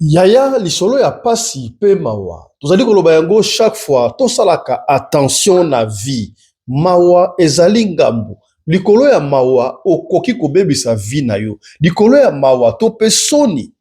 Yaya lisolo ya pasi pe mawa. Tozali koloba yango chaque fois tosalaka attention na vie. Mawa ezali ngambu. Likolo ya mawa okoki kobebisa vie na yo. Likolo ya mawa to pe soni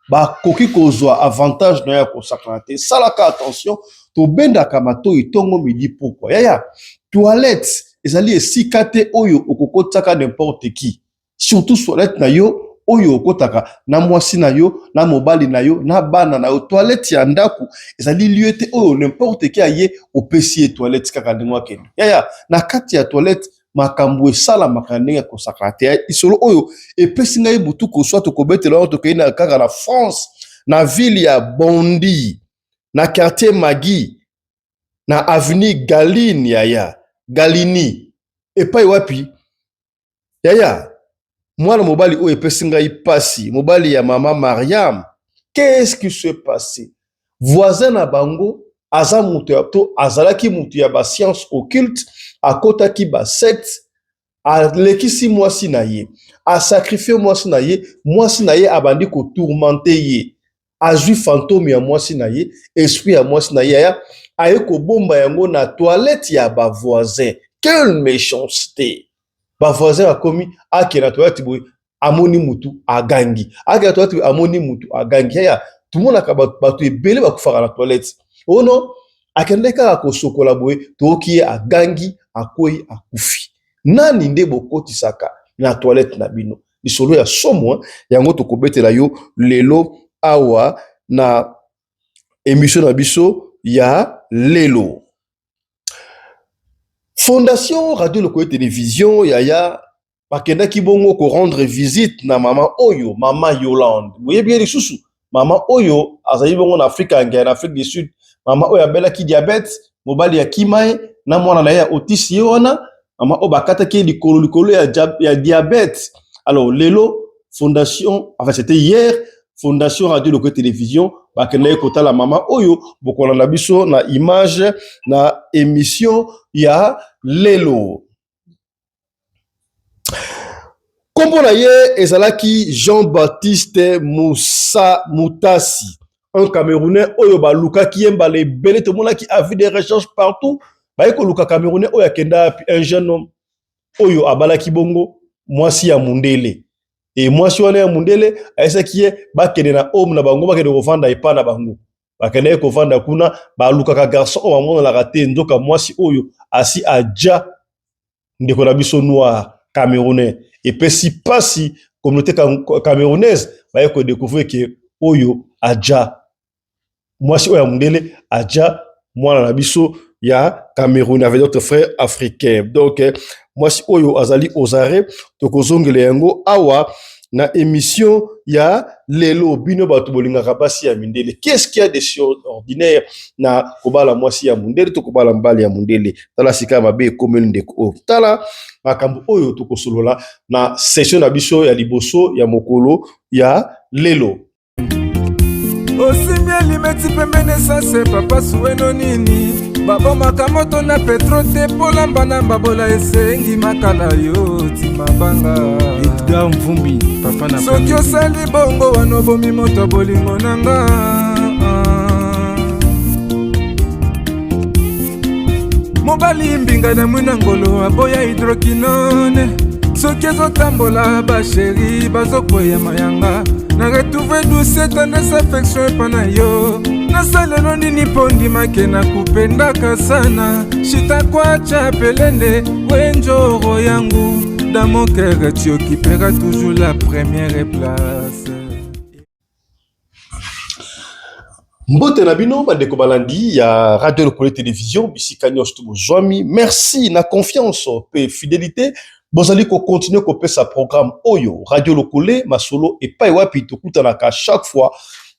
ba koki kozwa avantage na ya kosakana te. Salaka attention to bendaka matoi tongo midi pourquoi. Yaya toilette ezali esika te oyo okokotaka n'importe qui. Surtout toilette na yo oyo okotaka na mwasi na yo, na mobali na yo, na bana na yo. Toilette ya ndaku ezali lieu te oyo n'importe qui aye opesi toilette kaka ndenge wakende. Yaya na kati ya toilette makambo esala makandenge kosakana te. Isolo oyo epesi ngai butu koswa to kobetela oyo tokei na kaka na France, na ville ya Bondy, na quartier Magui, na avenue Galine yaya, Galini. Epai wapi? Yaya mwana mobali oyo epesi ngai pasi, mobali ya mama Mariam. Qu'est-ce qui s'est passé? Voisin na bango aza mutu ya to azalaki mutu ya ba science occulte, akotaki ba secte, alekisi mwasi na ye, a sacrifié mwasi na ye abandi ko tourmenter ye, azwi fantôme ya mwasi na ye, esprit ya mwasi na ye ya aye ko bomba yango na toilette ya ba voisin. Quelle méchanceté! Ba voisin akomi akena toilette boy amoni mutu agangi, akena toilette amoni mutu agangi. Ya tout le monde akabatu ebele bakufaka na toilette. Oh non, akendeka ko sokola boy toki agangi akoyi akufi. Nani nde bokoti saka na toilette na bino? Lisolo ya somo yango tokobetela yo lelo awa na émission na biso ya lelo. Fondation Radio Lokoyo Télévision yaya bakenda kibongo ko rendre visite na mama oyo, mama Yolande. Vous voyez bien les sous. Mama oyo azali bongo na Afrique en Afrique du Sud. Mama oyo abela ki diabète, mobali ya kimae na mwana na ya otisi yona. Mama oyo bakata ki likolo ya diabète. Alors lelo fondation, enfin c'était hier, Fondation Radio Lokoyo Télévision bakenda kota la mama oyo bokola na biso na image na émission ya lelo. Kombo na ye ezalaki Jean-Baptiste Moussa Moutasi, un Camerounais oyo baluka ki yembale ebele to mona ki a vu des recherches partout. Ba ko luka Camerounais oyo akenda un jeune homme oyo abalaki bongo mwasi ya mundele. Et mwasi wana ya mundele aisa ki ye bakende na homme na bango bakende kovanda epa na bango. Bakende kovanda kuna baluka ka garçon o amona la raté ndoka mwasi oyo asi aja ndeko na biso noir Camerounais. Et puis si pasi communauté camerounaise va ko découvrir que oyo aja mwasi oyo mundele aja mwana na biso ya Cameroun avec d'autres frères africains. Donc mwasi oyo azali ozare tokozongele yango awa na émission ya lelo bino batu bolingaka basi ya mindele. Qu'est-ce qu'il y a de choses ordinaires na kobala mwasi ya mundele to kobala mbali ya mundele? Tala sika mabe komeli ndeko tala makambo oyo tokosolola na session na biso ya liboso ya mokolo ya lelo. Osimia limeti pembene sase papa suweno nini babo makamoto na petro te polamba na babola esengi makala yo timabanga Edgar Mvumbi papa na soki osali bongo wanobomi moto bolingo nanga mobali mbinga na mwina ngolo aboya hydroquinone soki ezotambola basheri bazokwea mayanga na retrouve douce tendresse affection pana yo nasalelo nini pondimake na kupendaka sana shitakwacha pelende wenjoro yangu dans mon cœur tu occuperas toujours la première place. Mbote na bino bandeko balandi ya Radio Lokoyo Télévision bisika nyonso to bozwami. Merci na confiance pe fidélité. Bozali ko continuer ko pesa programme oyo Radio Lokoyo masolo et pa wapi to kutanaka chaque fois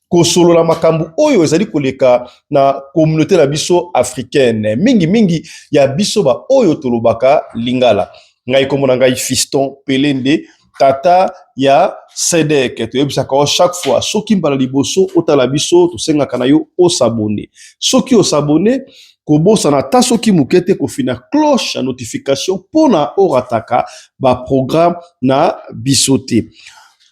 ko solo la makambu oyo ezali koleka na communauté na biso africaine. Mingi ya biso ba oyo tolobaka lingala. Ngai komona ngai Fiston Pelende tata ya Sedek to yebisaka chaque fois soki mbala liboso otala biso to senga kana yo o s'abonner. Soki o s'abonner kobosa na tasoki mukete ko fina cloche à notification pona orataka ba programme na bisote.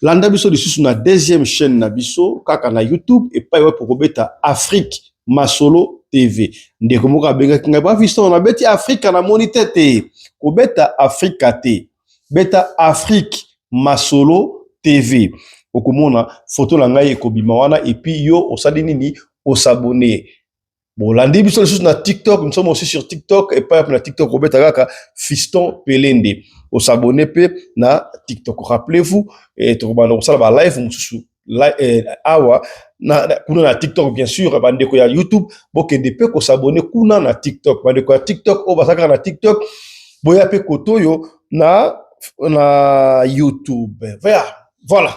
landa biso lisusu na deuxième chaîne na biso kaka na YouTube et pas pour kobeta Afrique Masolo TV ndeko moko abengaki ngai ba fiston na beti Afrique na moniteur te kobeta Africa te beta Afrique Masolo TV okomona photo la ngai ekobima wana et puis yo osali nini osabonner. Bon, lundi, nous sommes sur TikTok, nous sommes aussi sur TikTok et pas na TikTok, Robert Agaka, Fiston Pelende. Au s'abonner na TikTok. Rappelez-vous, et tout le monde, ça va live, awa, na TikTok, bien sûr, bande ko ya YouTube, boke de pe ko s'abonner kuna na TikTok, bande ko ya TikTok, o basaka na TikTok, boya pe koto yo na YouTube. Voilà.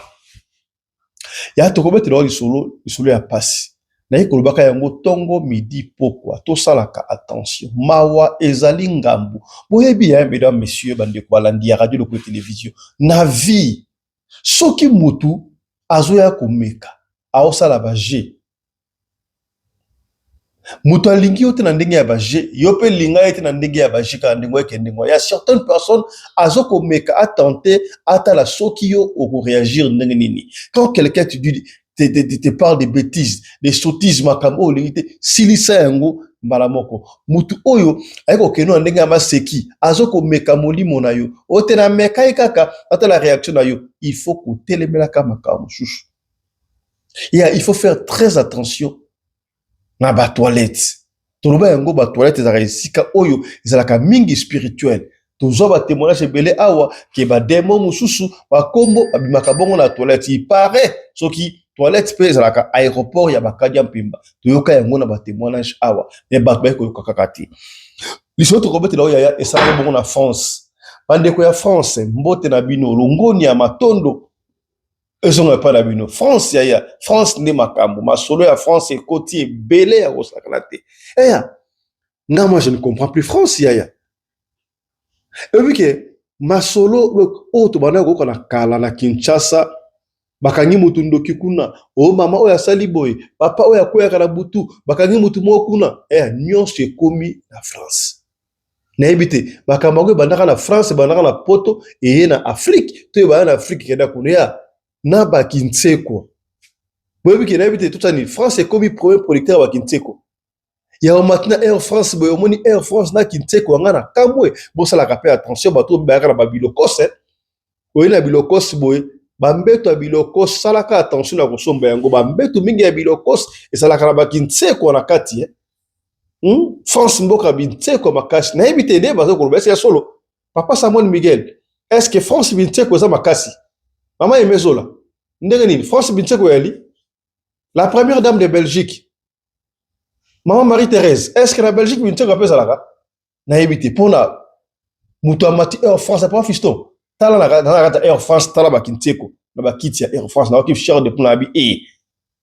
Ya to ko bete lo solo ya passe. Na yikolobaka yango tongo midi pokwa to salaka attention mawa ezali ngambu boyebi ya mesdames messieurs bande ko balandi ya radio de télévision na vie soki mutu azoya komeka aosala baje mutu alingi yote na ndenge ya baje yo pe linga yote na ndenge ya baje ka ndenge yake ndenge ya certaines personnes azokomeka atenter atala soki yo oko réagir ndenge nini quand quelqu'un te dit te parle de bêtises, de sottises, makamo, l'unité, silisa yango, malamoko. Mutu oyo, ayeko keno ndenge ama seki, azoko mekamoli monayo, ote na mekai kaka, ata la réaction na yo, il faut que telemela ka makamo chouchou. Il faut faire très attention na ba toilette. Toloba yango ba toilette za resika oyo, ezalaka mingi spirituel. Toujours ba témoignage belé awa, ke ba démon mususu, ba kombo, abimaka bongo na toilette, il paraît, soki toilette pe ezalaka aéroport ya bakadi ya mpimba toyoka yango na ba témoignage awa mais bato ba ko kakati liso to kobete la ya esala bongo na France bande ko ya France mbote na bino longoni ya matondo ezonga pa na bino France ya France ne makambo masolo ya France et côté belé ya osakalate nga moi je ne comprends plus France ya et puis que masolo o to bana ko na kala na Kinshasa bakangi mutu ndoki kuna o mama oya sali boy papa oya koya kana butu bakangi mutu mo kuna nyonso ekomi na France na ebite bakamago bandaka na France bandaka na poto et na Afrique to ba na Afrique kenda kuna na bakintseko boyebi ke na ebite tout ça ni France ekomi premier producteur wa kintseko ya maintenant Air France boy omoni Air France na kintseko ngana kamwe bo sala ka pe attention bato ba kana babilokos o ina bilokos boy bambeto ya biloko salaka attention na kosomba yango bambeto mingi ya biloko esalaka na bakintseko na kati France mboka bintseko makasi na ebite nde bazo koloba ya solo papa Samuel Miguel est-ce que France bintseko za makasi mama emezola ndenge nini France bintseko yali la première dame de Belgique maman Marie-Thérèse est-ce que la Belgique bintseko apezalaka na ebite pona mutu amati Air France pas fiston tala na Air France tala bakinteko na bakiti ya Air France na bakif cher de pona bi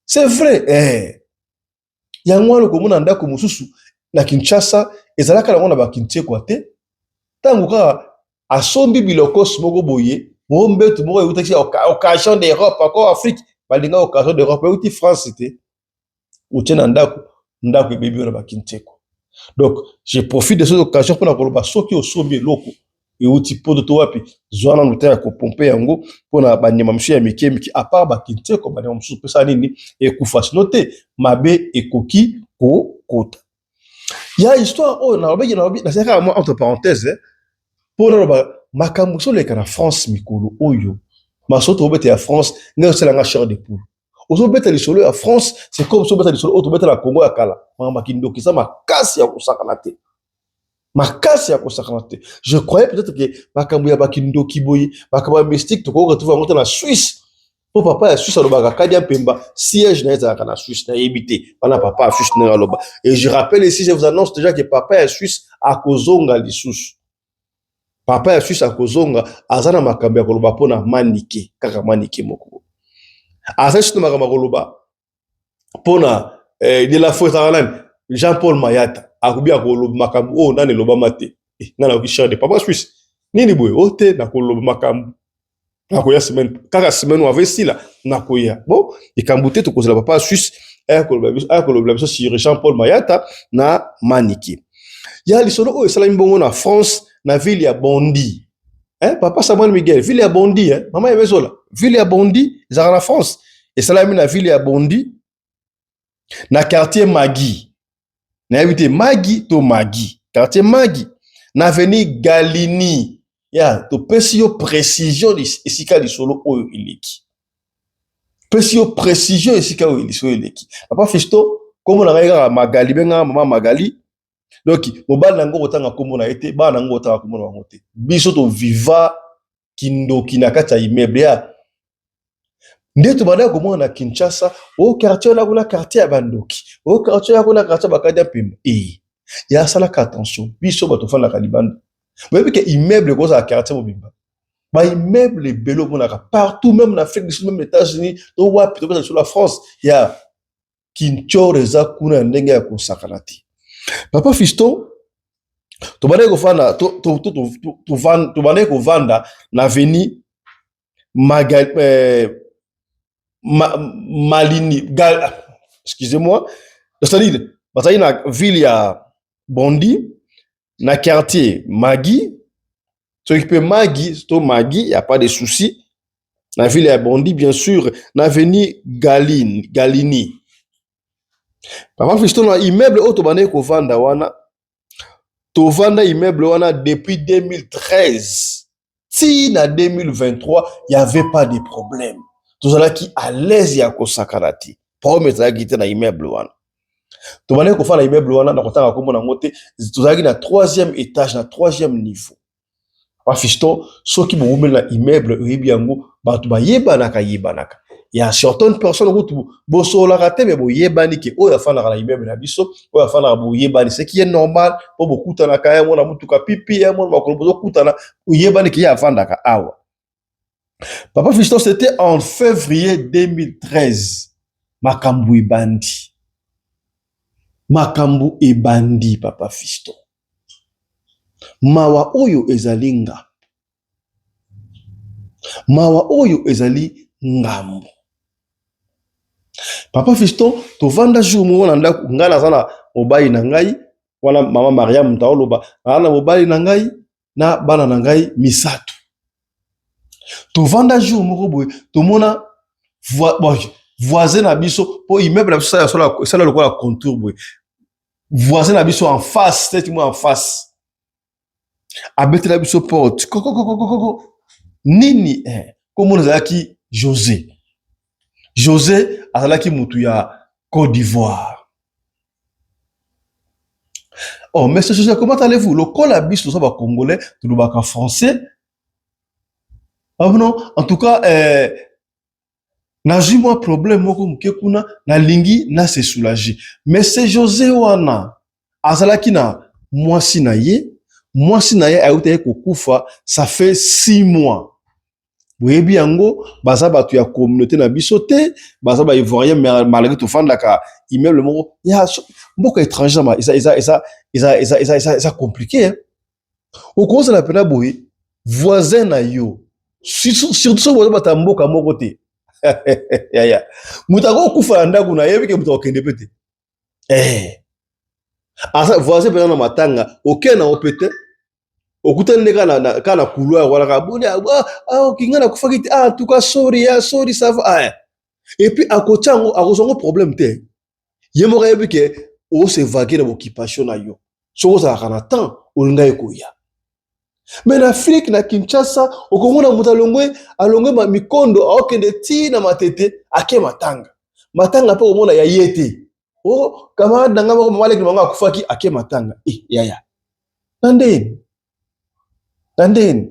c'est vrai yango lo komona ndako mususu na Kinshasa ezalaka na bakinteko te tango ka asombi bilokos moko boye mombeto moko utaki occasion d'Europe encore Afrique balinga occasion d'Europe uti France te utena ndako bebi na bakinteko. Donc je profite de cette occasion pour na koloba soki osombi loko et outi poto to wapi zwana mutaya ko pomper yango pona banyama msu ya miki à part bakinteko banyama msu pesa nini et kufas noter mabe ekoki ko kota. Il y a histoire na seka moi entre parenthèses pona ba makambo so le kana France mikolo oyo masoto obete ya France nga sala nga chair de poule ozo beta li solo ya France c'est comme so beta li solo auto beta la Congo ya kala mama kindoki sa makasi ya kusakana te. Makasi ya kosakana te. Je croyais peut-être que makambo ya bakindoki boyi makambo mystique to ko retrouver monter na Suisse. Po papa ya Suisse alobaka kadi pemba siège na ezaka na Suisse na ebité bana papa ya Suisse na aloba. Et je rappelle ici je vous annonce déjà que papa ya Suisse a kozonga lisusu. Papa ya Suisse a kozonga azana makambo ya koloba pona manike kaka manike moko. Azana makambo koloba pona de la faute à Jean-Paul Mayata akubia koloba makambo nane loba mate ngana okisha de papa Suisse nini boy ote na koloba makambo nakoya semaine kaka semaine wa vesila nakoya bon ikambute to kozela papa Suisse koloba biso sur Jean-Paul Mayata na maniki ya lisolo o esala mbongo na France na ville ya Bondy papa Samuel Miguel ville ya Bondy mama yebezola ville ya Bondi ezalaka na France esalami na ville ya Bondi na quartier Magui na habité Magui to Magui quartier Magui na avenue Galini ya to pesi yo précision esika lisolo oyo ileki pesi yo précision esika oyo lisolo ileki papa Fisto komo na ngai Magali benga mama Magali donc mobali nango otanga kombo na ete ba nango otanga kombo na bango te biso to viva kindoki na kati ya immeuble ya ndeto bana komona na Kinshasa o quartier na kuna quartier ya bandoki o quartier ya kuna quartier bakadi ya pembe ya sala ka attention biso bato fana ka libanda boyebi ke immeuble ko za quartier mobimba ba immeuble belo monaka partout même en Afrique du Sud même les États-Unis to wapi to sur la France ya Kinchore za kuna ndenge ya kosakana te papa Fisto to bana ko fana to bana ko vanda na avenue Malini excusez-moi c'est-à-dire bataille na ville ya Bondi na quartier Magui ce qui peut Magui to Magui y a pas de souci na ville ya Bondi bien sûr na avenue Galini papa Fisto na immeuble auto bana ko vanda wana to vanda immeuble wana depuis 2013 si na 2023 il y avait pas de problème tout ça qui à l'aise ya ko sakarati pour mettre la na immeuble wana to bana ko fana immeuble wana na kotanga kombo na ngote tout ça na 3e étage na 3e niveau papa Fisto soki bo na immeuble ebiango bato ba yebanaka il y a certaines personnes qui bosso la raté mais bo yebani ki o ya fana na immeuble na biso o ya fana bo yebani ce qui est normal pour beaucoup na kaya mona mutuka pipi ya mona makolo bozo kutana o yebani ki ya fanda ka awa papa Fisto c'était en février 2013 makambu ebandi papa Fisto mawa oyo ezali ngambo papa Fisto to vanda jour mo na ndako ngala sana mobali na ngai wana mama Mariam taoloba na mobali na ngai na bana na ngai misato to vanda jour mo boye to mona voisin na biso po immeuble na biso ça la lokola contour boye voisin na biso en face tête moi en face abeti na biso porte koko nini comme on zaki José azalaki mutu ya Côte d'Ivoire. Oh, mais ce José, comment allez-vous? Le col abis, nous sommes congolais, tout le bac en français. Ah non, en tout cas, n'a jamais problème, moi, na lingi, na se soulager. Mais c'est José wana, azalaki na, moi si na ye, a été kokufa, ça fait 6 mois. Boyebi yango baza batu ya communauté na biso te baza ba ivoirien malgré tout fanda ka immeuble moko ya mboka étranger ma isa compliqué hein au cause la pena boye voisin na yo surtout so boza bata mboka moko te ya mutako kufa ndako na yebi ke mutako kende pete asa voisin pena na matanga aucun na opete okutane kana couloir wala kabuni kingana kufakiti en tout cas sorry ça va et puis à côté akosongo problème te yemo yebi ke o se vaguer na occupation na yo so za kana temps olinga ekoya mais na Afrique na Kinshasa okomona mutalongwe alongwe mikondo akende ti na matete ake matanga pe omona ya yete o kama danga mako male ki manga kufaki ake matanga yaya Tandem.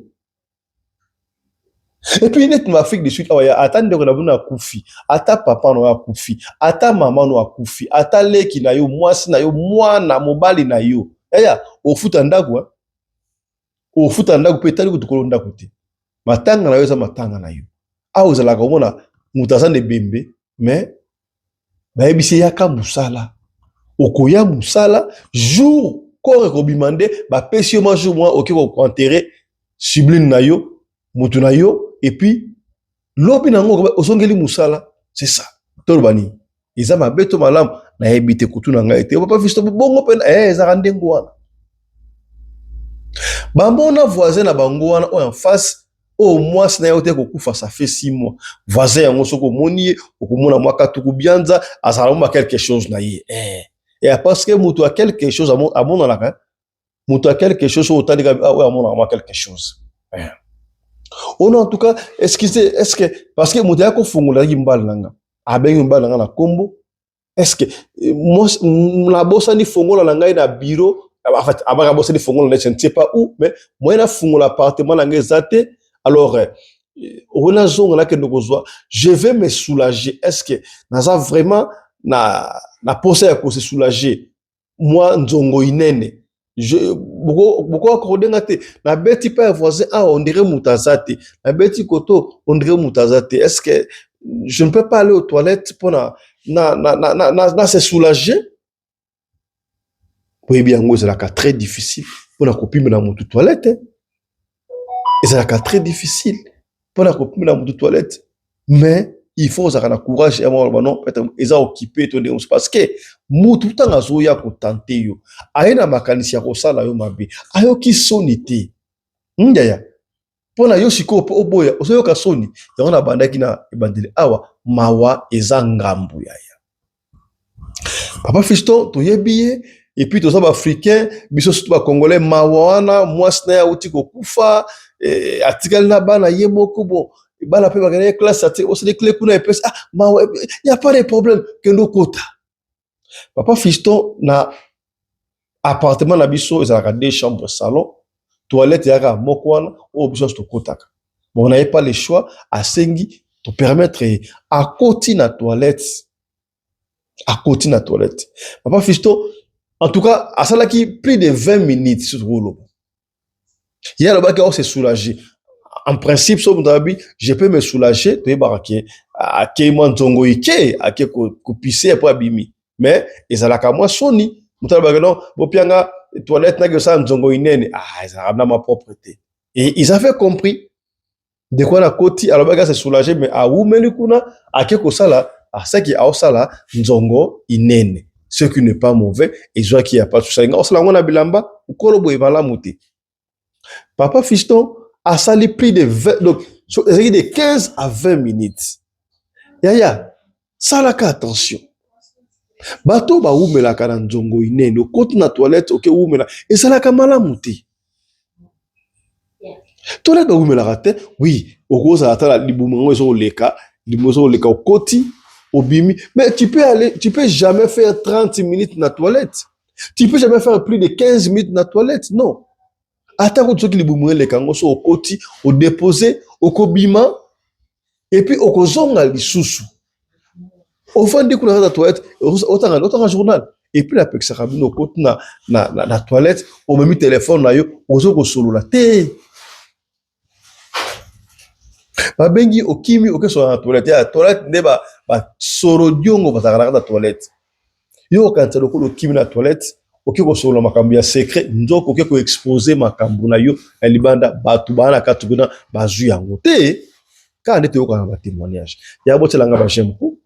Et puis, net ma Afrique du Sud, attendez que la koufi, ata papa no koufi, ata maman no koufi, ata leki na yo, mwasi na yo, mwana mobali na yo. Eya, ofuta ndaku, petali kutukolo ndaku te. Matanga na yo za matanga na yo. Ozala komona mutazane bembe, mais bayebisi yaka musala. Okoya musala jour corps kobimande ba pesi yo jour moi OK ko enterrer sublime na yo mutu na yo et puis lobi nango osongeli musala c'est ça tolbani eza mabeto malamu na yebite kutu na ngai te papa Fisto bongo pena eza ndengo wana bambona voisin na bango wana en face au moins na yote kokufa ça fait 6 mois voisin yango soko moni okomona mwaka tukubianza azaloma quelque chose na ye et parce que mutu a quelque chose à mon alaka mutu a quelque chose au tandika ah ouais à mon quelque chose on en tout cas est-ce que parce que mutu ya ko fungula yimbal nanga abengi mbal nanga na kombo est-ce que moi la bossa ni fongola na ngai na bureau en fait abaka bossa ni fongola je ne sais pas où mais moi na fongola appartement na ngai zate alors on a zone là que nous je vais me soulager est-ce que naza vraiment na posa ya ko se soulager moi nzongo inene je beaucoup akordenga te na beti pa voisin ah on dirait mutazate na beti koto on dirait mutazate est-ce que je ne peux pas aller aux toilettes pour se soulager. Oui, bien, c'est très difficile pour la copine de la toilette. Et c'est très difficile pour la copine de la toilette. Mais il faut avoir le courage et avoir ils ont occupé parce que mutu tanga zoya ko tenter yo. Aina makanisi ya ko sala yo mabe. Ayo ki sonité. Ndaya. Pona yo siko oboya osoyo ka soni. Yona bandaki na ebandeli awa mawa eza ngambu yaya. Papa Fiston to yebiye et puis tous les africains biso surtout ba congolais mawana mwasna ya uti ko kufa article na bana yemoko bon bana pe bagane classe ati o se de clé kuna epes ah mawa y a pas de problème que no kota. Papa Fiston na appartement na biso ezalaka 2 chambres salon toilette yaka mokwana o biso to kotaka. Bon on n'avait pas le choix à sengi te permettre à côté na toilette. Papa Fiston, en tout cas, à ça qui plus de 20 minutes sur le rouleau. Il y a là-bas qui s'est soulagé. En principe, je peux me soulager, tu es baraké, à qui moi nzongo ike, à qui coupissé après abimi. Mais ils allaient à moi soni. Moutalaba non, bopianga toilette na que ça nzongo inene. Ah, ils avaient ma propreté. Et ils avaient compris de quoi la côté. Alors baga s'est soulagé, mais à où melikuna, à qui ça là. À ce qui a ça là, nzongo inene. Ce qui n'est pas mauvais, et je vois qu'il n'y a pas de souci. On a bilamba, ou kolobo et vala mouté. Papa Fiston a sali plus de 20, donc, de 15 à 20 minutes. Yaya, ça la attention. Bato ba oumela kana nzongo inene, au côté na toilette, ok oumela, et ça la kamala mouté. Toilette ba oumela rate, oui, au gros ça la liboumango so leka, liboumango leka au côté. Obimi. Mais tu peux jamais faire 30 minutes dans la toilette. Tu peux jamais faire plus de 15 minutes dans la toilette. Non. Attends que tu les boumoué les kangos au côté, au déposé, au kobima, et puis au kozonga li sousou. Au fond de la toilette, autant un journal. Et puis la pexe rabino au côté na toilette, au même téléphone na yo, au zoko solo la té. Babengi okimi oke so na toilette ya toilette ndeba ba soro diongo bazakala na toilette yo kanta lokolo okimi na toilette oke ko solo makambo ya secret nzoko oke ko exposer makambo na yo ya libanda batu bana katuguna bazu yango te ka ndete yo kana ba témoignage ya botelanga ba j'aime ko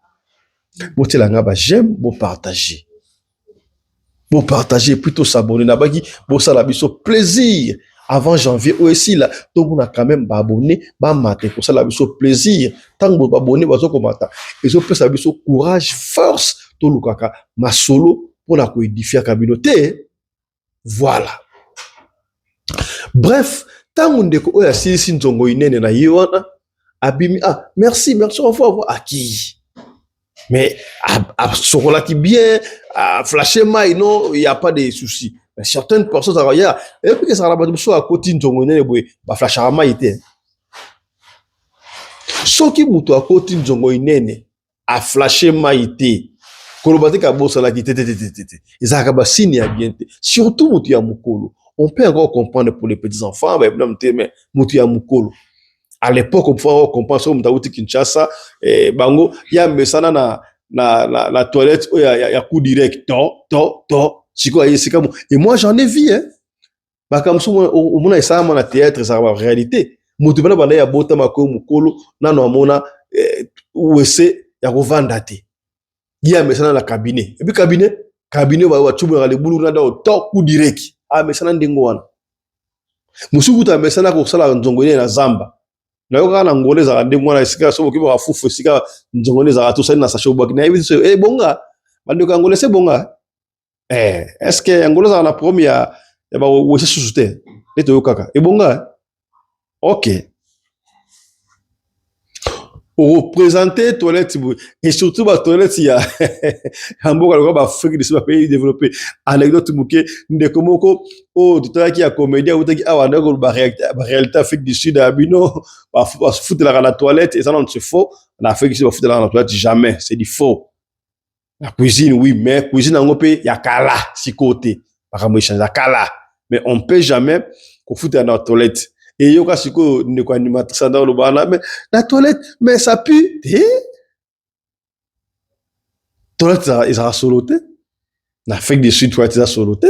botelanga ba j'aime bo partager plutôt s'abonner na baki bo sala biso plaisir. Avant janvier aussi là donc on a quand même abonné ba maté pour ça la biso plaisir tant que abonné bazo komata et so peut ça biso courage force to lukaka ma solo pour la coédifier communauté voilà bref tant on ndeko oya sisi nzongo inene na yiwana abimi ah merci au revoir à qui mais à sokola qui bien à flasher mai non il y a pas de souci. Mais certaines personnes travaillent et puis que ça va pas à côté nzongo nene boy ba flashara maite soki muto à côté nzongo nene a flasher maite kolobate ka bossa la kité ezaka ba signe ya bien surtout muto ya mukolo on peut encore comprendre pour les petits enfants mais muto ya mukolo à l'époque on pouvait comprendre so muto uti Kinshasa bango ya mesana na toilette ya coup direct to et moi j'en ai vu hein bakamso au mona ça na théâtre ça va réalité mutu bana bana ya bota mako mukolo nano amona wese ya kovanda te ya mesana na cabinet et puis cabinet ba chubu ya lebulu na do to coup direct mesana ndingo wana musuku ta mesana ko sala nzongo na zamba Na yo kana ngoleza ka ndengwana sika so ki ba fufu sika nzongoleza ka to sa na sa show na hivi so bonga bando ka ngolese bonga est-ce que ngoleza na premier ya ba wo se susute eto yo kaka bonga OK pour représenter toilette et surtout la toilette il y a hamburger le Afrique des pays développés anecdote muke ndekomoko oh tout qui a comédien ou qui a wana ko ba réalité Afrique du Sud abino ba foutre la toilette et ça non c'est faux en Afrique du Sud ba foutre la toilette jamais c'est du faux la cuisine oui mais cuisine en pe ya kala si côté par exemple ya kala mais on peut jamais ko foutre dans la toilette. Et yo ka siko ne ko animatrice dans le bana mais la toilette mais ça pue toilette ça ils a soloté na Afrique du Sud toilette ça soloté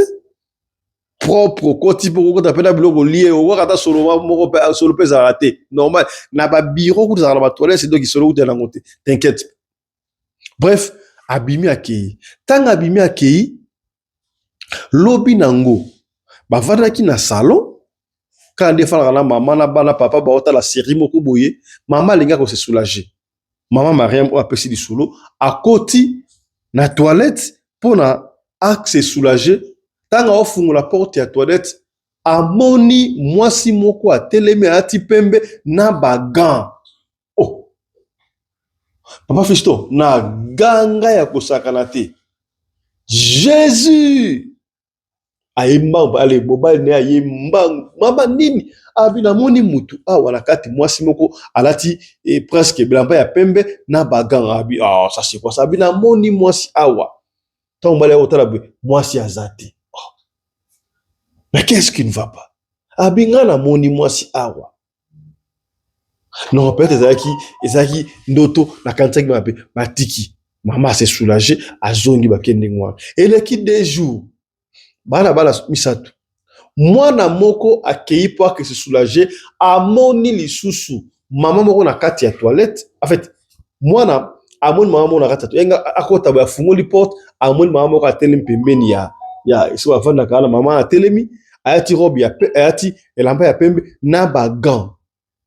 propre côté pour ko t'appelle biloko lié o wa kata solo moko pe solo pe ça raté normal na ba bureau ko za na toilette c'est donc qui solo de la côté t'inquiète bref abimi akei tanga abimi akei lobi nango ba vadaki na salon. Quand des fois la maman na bana papa ba ota la série moko boye maman linga ko se soulager maman Mariam o apesi di solo à côté na toilette pour na axe soulager tanga ofunga la porte ya toilette amoni mwasi moko a teleme ati pembe na bagan oh papa Fisto na ganga ya kosakana te Jésus ayemba ale boba ne ayemba mama nini abina moni mutu wana kati mwasi moko alati presque bilamba ya pembe na bagan abi ça c'est quoi ça abina moni mwasi awa tomba le otala mwasi azati mais qu'est-ce qui ne va pas abinga na moni mwasi awa non peut-être ezaki ndoto na kantaki mabe matiki mama s'est soulagée azongi bakende ngwa et le qui des jours bana misatu mwana moko akei po que se soulager amoni lisusu mama moko na kati ya toilette en fait mwana amoni mama moko na kati ya toilette akota ba fungoli porte amoni mama moko atelemi pembeni ya iso avanda kana mama atelemi ayati robe ya ayati elamba ya pembe na bagan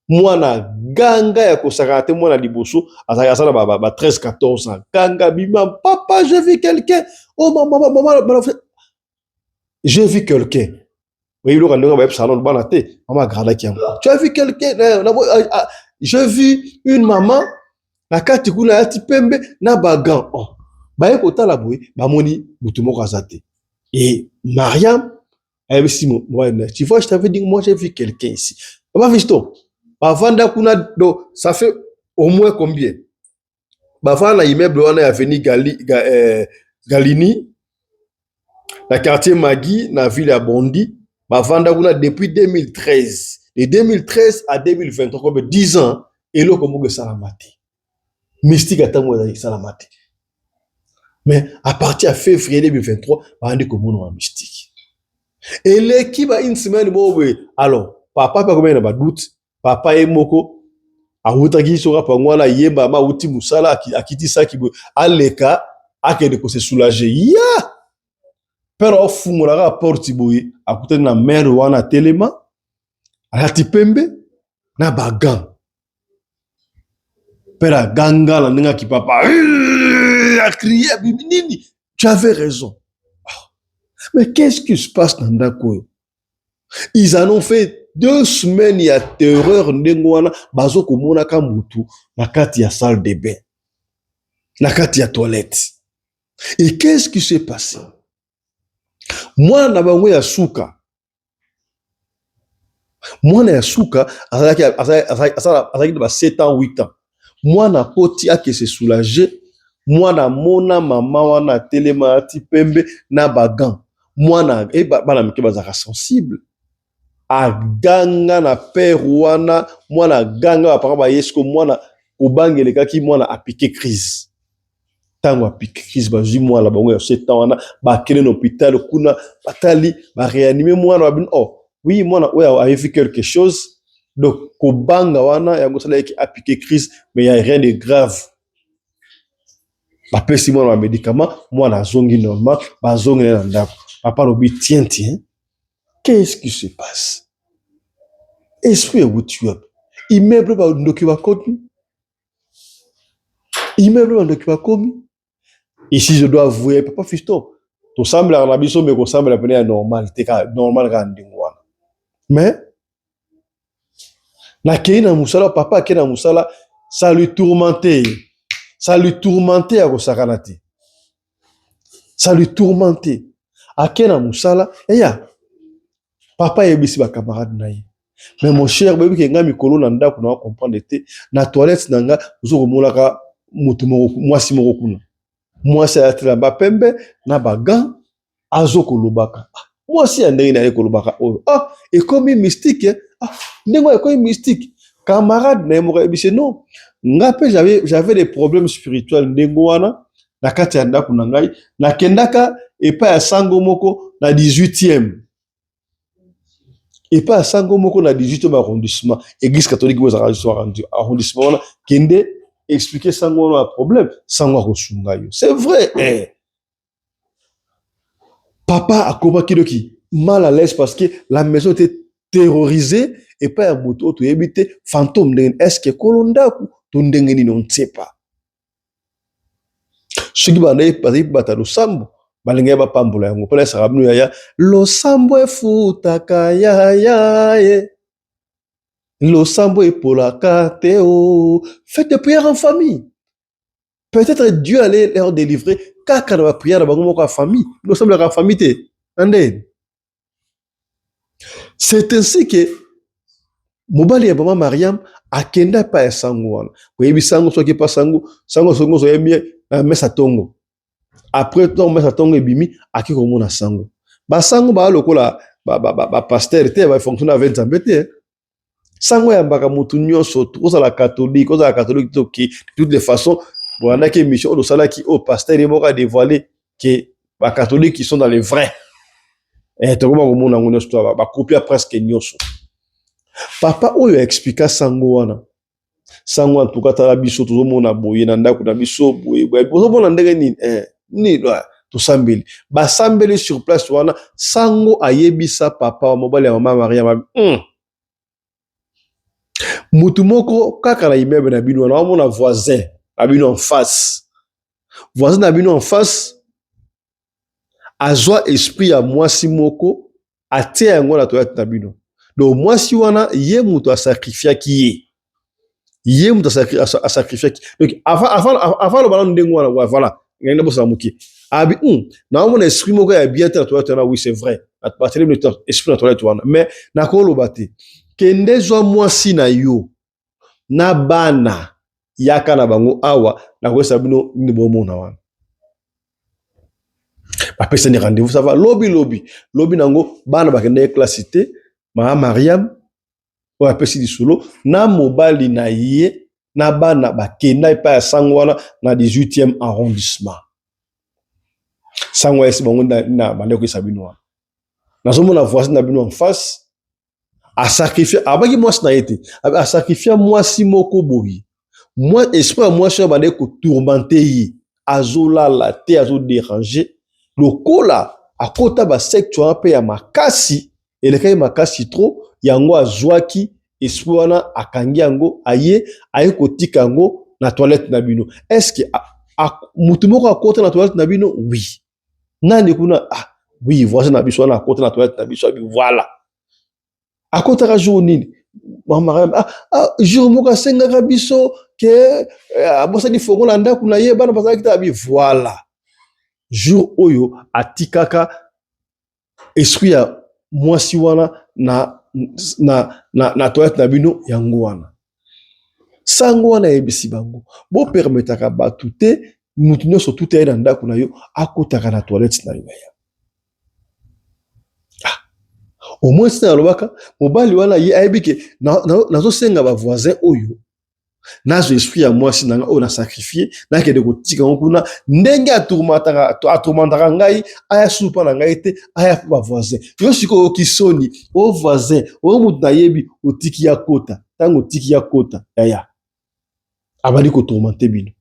mwana ganga ya kosaka te mwana liboso asala ba 13 14 ans ganga bima papa j'ai vu quelqu'un oh maman j'ai vu quelqu'un. Oui, tu as vu quelqu'un. J'ai vu une maman. La carte kuna ati pembe na bagan. Oh, ba ekota la boy, ba moni mutumo kazate. Et Mariam, elle me dit tu vois, je t'avais dit moi j'ai vu quelqu'un ici. Papa Fisto, ba vanda kuna do, ça fait au moins combien? Ba vanda immeuble on est avenue Galini. La quartier Magui, na ville à Bondi, ma vanda depuis 2013. De 2013 à 2023, comme 10 ans, et là, comme vous salamati. Mystique à temps salamati. Mais à partir de février 2023, on dit comme on mystique. Et l'équipe a une semaine, alors, papa, pas combien de doute, papa et moko, a outaki sera pas moi la yemba, ma outi musala, a quitté ça qui veut, à l'éca, à que de se soulager. Ya! Pero ofungula ka porti boye akute na mère wana telema alati pembe na bagan pera ganga la ninga ki papa a crié nini tu avais raison mais qu'est-ce qui se passe dans ndako ils en ont fait 2 semaines ya terreur ndengwana bazo komona ka mutu na kati ya salle de bain na kati ya toilette et qu'est-ce qui s'est passé mwana bango ya suka azalaki ba 7 ans 8 ans mwana poti ake se soulager mwana mona mama wana telema ati pembe na bagan mwana bana mike bazaka sensible aganga na père wana mwana ganga ba parents ba yesko mwana obangelekaki mwana apike crise tango apike crise bazui mwana bango ya 7 ans wana bakele na hôpital kuna batali ba réanimer mwana ba oh oui mwana oya a vu quelque chose donc kobanga wana yango sala yaki apike crise mais il y a rien de grave ba pesi mwana ba médicament mwana zongi normal ba zongi na ndako papa lobi tiens qu'est-ce qui se passe esprit où tu es immeuble ba ndoki ba komi. Immeuble ba ndoki ba komi. Ici je dois avouer papa Fisto. To semble na biso mais ko semble la normal te ka normal ka ndingwa. Mais na keina musala papa kena musala ça lui tourmentait. Ça lui tourmentait à kosakanate. Ça lui tourmentait. Akena musala eya papa yebisi ba camarade na ye. Mais mon cher bébé ke nga mikolo na ndako na comprendre te na toilette na nga zo komolaka mutu moko mwasi moko kuna. Mwasi atela ba pembe na ba gant azo kolobaka. Mwasi ya ndenge na ye kolobaka oyo. Ah, ekomi mystique. Ah, ndenge ekomi mystique. Camarade na moko yebisi non. Nga pe j'avais des problèmes spirituels ndenge wana na kati ya ndako na ngai na kendaka epa ya sango moko na 18e. Et pas à Sango Moko na 18e arrondissement. Église catholique vous arrondissement wana kende expliquer Sango wana problème Sango kosunga yo. C'est vrai. Papa a compris mal à l'aise parce que la maison était terrorisée et pas un moto to habité fantôme de est-ce que kolonda ku to ndenge ni on ne sait pas. Ce qui va aller passer batalo sambo balinga ba pambola yango pona sarabnu ya lo sambo efutaka ya ye lo sambo epolaka te o. Faites des prières en famille. Peut-être Dieu allait leur délivrer kaka na ba prière ba ngomoko en famille. Lo sambo la famille te. Ande. C'est ainsi que mobali ya maman Mariam akenda pa ya sango wana. Ko yebi sango soki pa sango sango so yebi na mesa tongo. Après ton mesa tongo ebimi aki komona sango. Ba sango ba lokola ba pasteur te ba fonctionner avec Nzambete. Sango ya mbaka mutu nyonso to la catholique to ki de toutes les façons bon on a que mission de sala qui au pasteur mo ka dévoiler que ba catholiques qui sont dans les vrais. Et to comment komona ngone histoire ba copier presque nyonso. Papa oyo expliquer sango wana. Sango en tout cas tala biso to mona boye na ndako na biso boye bozo mona ndenge nini ni to sambeli ba sambeli sur place wana sango ayebisa papa mobali ya mama Maria mutu moko kaka na immeuble na bino na mona voisin na bino en face voisin na bino en face azwa esprit ya mwasi moko atia yango na toilette na bino donc mwasi wana ye mutu a sacrifier ki ye mutu a sacrifier ki donc avant le ballon ndenge wana voilà ngenda bosa muki abi na mona esprit moko ya bien na toilette na oui c'est vrai à partir de esprit na toilette wana mais na ko lobate kende zwa mwasi na yo na bana yaka na bango awa na ko sabino ni bomona wana ba pesa ni rendez-vous ça va lobby nango bana bakende classité ma Mariam o apesi di solo na mobali na ye na bana bakenda pa ya sango wana na 18e arrondissement sango esi bango na bandeko sabino wana nazomona voisin na bino en face a sacrifier abaki mwasi na yete a sacrifier mwasi moko boyi moi esprit mwasi bande ko tourmenter yi azolala te azo déranger lokola akota ba secteur pe ya makasi elekai makasi trop yango azwaki esprit wana akangi yango aye kotika yango na toilette na bino. Est-ce que mutu moko akota na toilette na bino? Oui. Nani kuna oui voisin na biso na akota na toilette na biso voilà. Akota ka jour nini? Mama jour moko asenga biso ke abosa ni fongo na ndako na ye bana bazaki ta bi voilà. Jour oyo atikaka esprit ya mwasi wana na toilette na bino yango wana. Sango wana ebisi bango. Bo permetaka batu te mutu nyonso tout na ndako na yo akotaka na toilette na yo. Au moins c'est alobaka mobali wana ye ayebike nazo senga ba voisin oyo nazo esprit ya mwasi nanga o na sacrifier na kede ko tika kuna ndenge atourmentaka ngai aya supa na ngai te aya ba voisin yo siko kisoni o voisin o mutu na yebi otiki ya kota tango tiki ya kota ya abali ko tourmenter bino.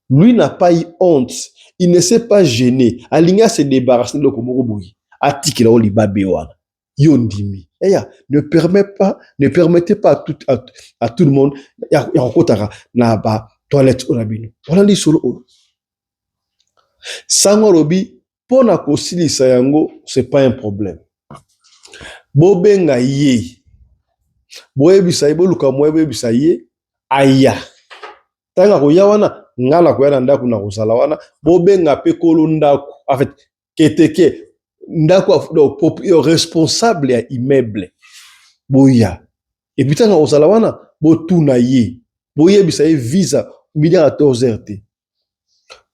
Lui n'a pas eu honte, il ne s'est pas gêné alinga se débarrasser de komoko boyi atiki la o libabe wana Yondimi. Ne permettez pas à tout le monde, ya kotara na ba toilette olabino. On a dit solo. Sango lobi, pona kosilisa yango, c'est pas un problème. Bobenga ye. Boyebisa ye, boluka moyebisa ye, aya. Tanga koya wana, ngala koya na ndaku na kozala wana, bobenga pe kolo ndaku. En fait, keteke, ndaku responsable ya immeuble. Boya. Et puis tanga kozala wana, botuna ye. Boyebisa ye visa, 14 RT.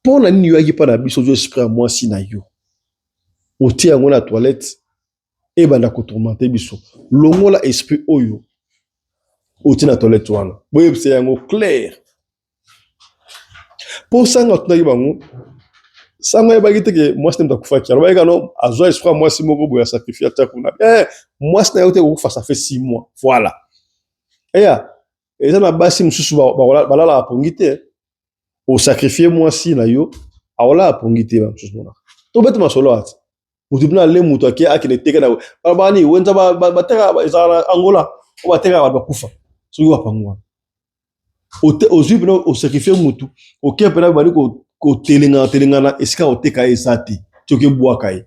Pona nini yoaki pa na biso jo esprit à moi si na yo. Oti yango na toilette, e banda ko tourmenter biso. Longola esprit oyo. Oti na toilette wana. Boyebisa yango clair. Pour ça, nous avons ça m'a évité que moi c'était m'ta kufaki. Alors bah non, à joie esprit moi si moko boya sacrifier ta kuna. Moi c'était yote ko ça fait 6 mois. Voilà. Et ça na basi mususu ba la pongite. Au sacrifier moi si na yo, aola pongite ba mususu mona. To bete masolo ati. Utubna le muto ke akile teka na ba ni wenza ba teka za Angola, ba teka ba kufa. So yo apangwa. Au juif au sacrifier mutu au ke pena bali ko telinga na eska o teka esati choke boakai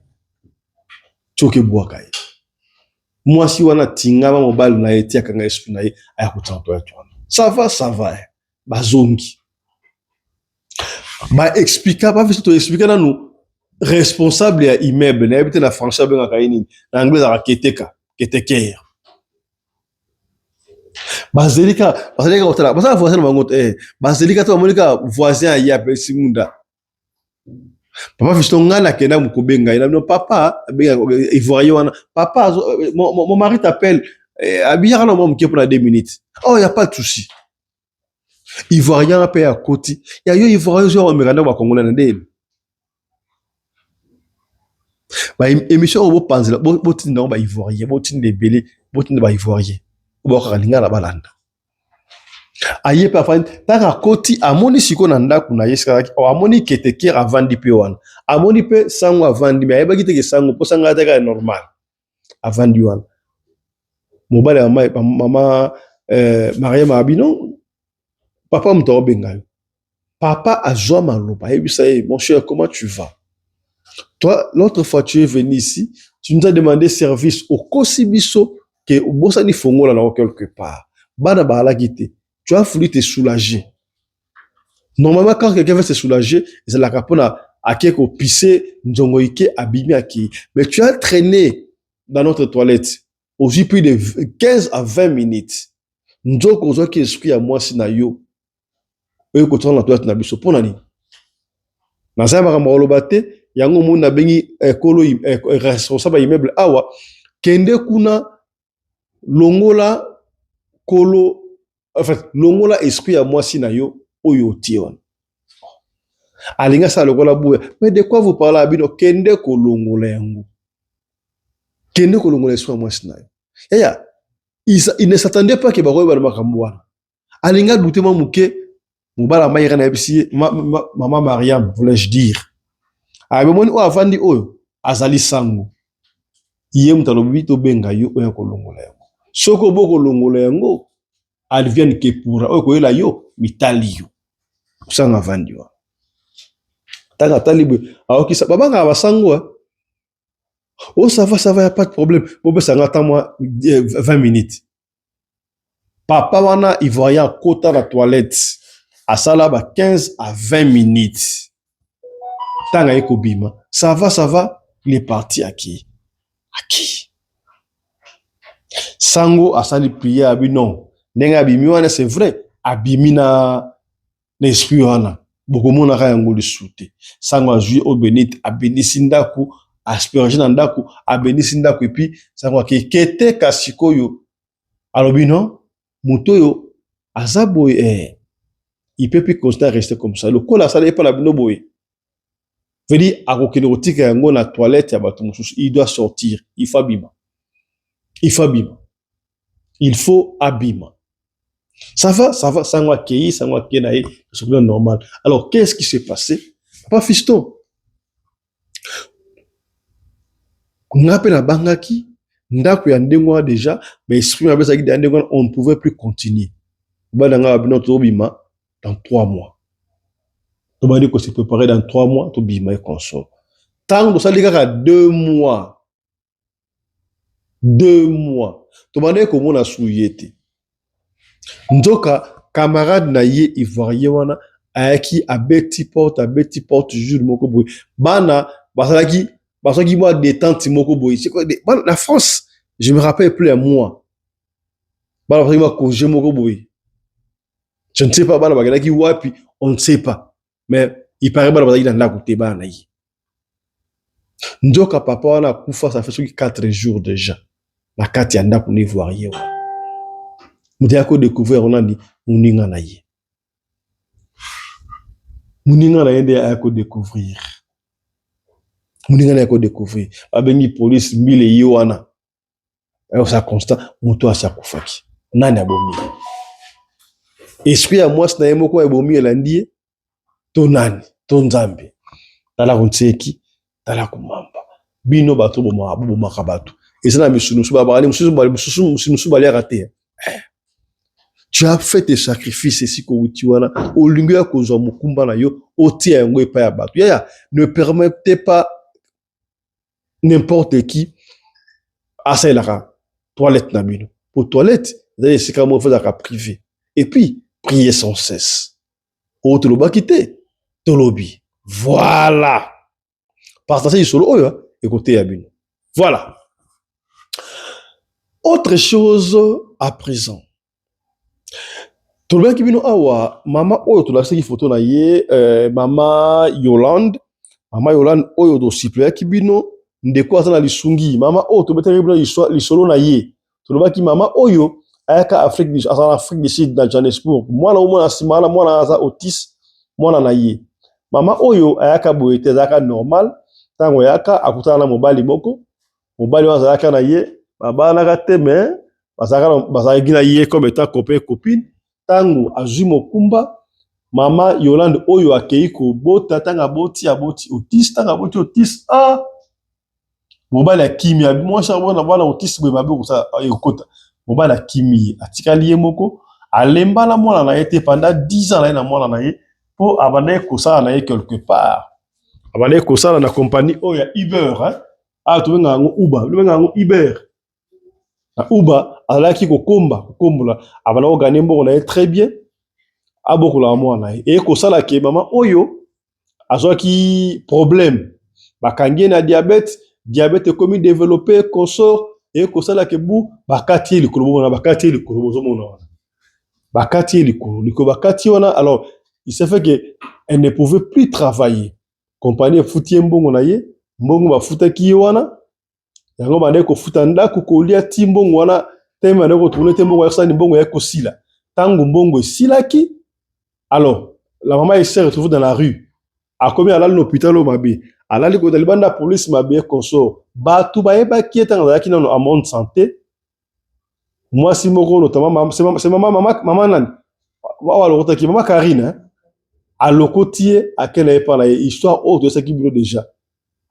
moi si wana tinga ba mobile na etia kanga esprit na ye aya ko tsanto ya twana ça va bazongi ba expliquer ba visto expliquer na nous responsable ya immeuble na habite na français benga kaini na anglais za keteker Bazelika otala basa voisin bango Bazelika to monika voisin ya pe simunda papa fiston ngana kena mukobenga ina no papa benga ivoirien wana papa mon mari t'appelle abiyaka na mo mke pour 2 minutes oh y a pas de souci ivoirien a paye à côté ya yo ivoirien zo omekanda ba congolais na ndele ba émission bo panzela bo tinda ba ivoirien bo tinda belé bo tinda ba ivoirien boka lingala balanda aye pa fan taka koti amoni siko na ndaku na yeska amoni keteke avandi pe wana amoni pe sango avandi mais ayeba kiteke sango po sanga taka normal avandi wana mobile ya mama Maria Mabino papa mto benga papa azwa maloba yebisa mon cher comment tu vas toi l'autre fois tu es venu ici tu nous as demandé service au Kosibiso que bossa ni fongola na quelque part bana ba gite tu as voulu te soulager normalement quand quelqu'un veut se soulager c'est la capona akeko pisser nzongo ike abimi aki mais tu as traîné dans notre toilette aussi plus de 15 à 20 minutes nzoko zo ki esprit à moi si na yo e ko tona toilette na biso pona ni na za ba molobate yango mona bengi ekolo responsable immeuble awa kende kuna longola kolo en fait longola esprit à moi si na yo oyo tion alinga sa lokola buya mais de quoi vous parlez abino kende ko longola yango kende ko longola esprit à moi si na yo il ne s'attendait pas que baroye ba makambo wana alinga doutement muke mubala mayira na bisi maman Mariam voulais-je dire abemoni o avandi oyo azali sango iye mutalobi to benga yo oya ko longola yango soko boko longola yango alvienne ke pura oyo koyela yo mitali yo sanga vandiwa tanga talibwe aokisa babanga basango oh ça va y a pas de problème bobe sanga attends moi 20 minutes papa wana ivoirien kota la toilette asala ba 15 à 20 minutes tanga ekobima ça va il est parti à qui sango asali prière abi non nenga abimi wana c'est vrai abimi na esprit wana bokomona ka yango lisute sango azui o benite abenisi ndaku asperger na ndaku abenisi ndaku et puis sango akekete kasikoyo alobi non mutoyo azabo il peut plus constant rester comme ça le kola sala pas la bino boy veut dire akokele otika yango na toilette ya bato mususu il doit sortir il faut abima il faut abima. Ça va, ça va accueillir, ça va accueillir, c'est normal. Alors, qu'est-ce qui s'est passé? Papa fiston. On appelle la bangaki, ndako ya ndengwa déjà mais esprit na besa ki de ndengwa on ne pouvait plus continuer bananga bino to bima dans 3 mois to bandi ko se préparer dans 3 mois to bima et consort tant do sali kaka 2 mois 2 mois to bandi ko mona souyete nzoka camarade na ye ivoirien wana ayaki abeti porte jour moko boy bana basalaki moi détente moko boy c'est quoi la France je me rappelle plus à moi bana basalaki moi congé moko boy je ne sais pas bana bagalaki wapi on ne sait pas mais il paraît bana basalaki dans la côté bana yi nzoka papa wana kufa ça fait 4 jours déjà na kati ya ndako na ivoirien mudia ko découvrir on a dit muninga na ye muninga na yende a ko découvrir muninga na ko découvrir abengi police mbile yiwana et ça constant muto asa kufaki nani abomi esprit à moi na yemoko abomi elandi to nani to nzambe tala kunseki tala kumamba bino bato bo makabatu ezana misunu suba bali mususu bali raté. Tu as fait tes sacrifices ici koutiwana au lingue ya kozwa mukumba na yo oti ya ngo epa ya bato ya ne permettez pas n'importe qui à ça la toilette na bino pour toilette c'est comme on fait la privé et puis prier sans cesse o to lo bakite to lobi voilà partager solo oyo écoutez ya bino voilà autre chose à présent. Tolba kibino awa mama oyo tolakisaki photo na ye mama Yolande oyo do siple kibino ndeko azana lisungi mama oyo tobetaki bino lisolo na ye tolba ki mama oyo ayaka Afrique du Sud na Johannesburg mwana omona simala mwana aza autisme mwana na ye mama oyo ayaka boyete zaka normal tango yaka akutana na mobali moko mobali waza yaka na ye baba na kateme bazaki na ye comme étant copain copine tango azui mokumba mama Yolande oyo akei ko bota tanga boti autiste tanga boti autiste mobali akimi moi charbon na bana autiste be mabe ko sa ekota mobali akimi atikali ye moko alemba na mwana na ye te pendant 10 ans na mwana na ye po abane ko sa na ye quelque part abane ko sa na compagnie oyo ya Uber to benga ngo Uber lo benga ngo Uber na Uber alaki kokombola abana ko gagner mboko na ye très bien abokola mwana e ko sala ke mama oyo azwaki problème bakangi na diabète komi développé consort e ko sala ke bu bakati likolo na bakati likolo zomona wana bakati likolo bakati wana alors il s'est fait que elle ne pouvait plus travailler compagnie futie mbongo na ye mbongo bafutaki wana yango bande ko futa ndako ko lia timbongo wana tema ndako tourner timbongo ya sani mbongo ya ko sila tango mbongo silaki alors la maman s'est retrouvée dans la rue a commis à l'hôpital au Mabé à la ligue de la police Mabé consort batu baeba qui est dans la monde santé moi si moko notamment c'est maman nan wa lo ki maman Karine à lokotier à quelle époque la histoire autre de ce qui bilo déjà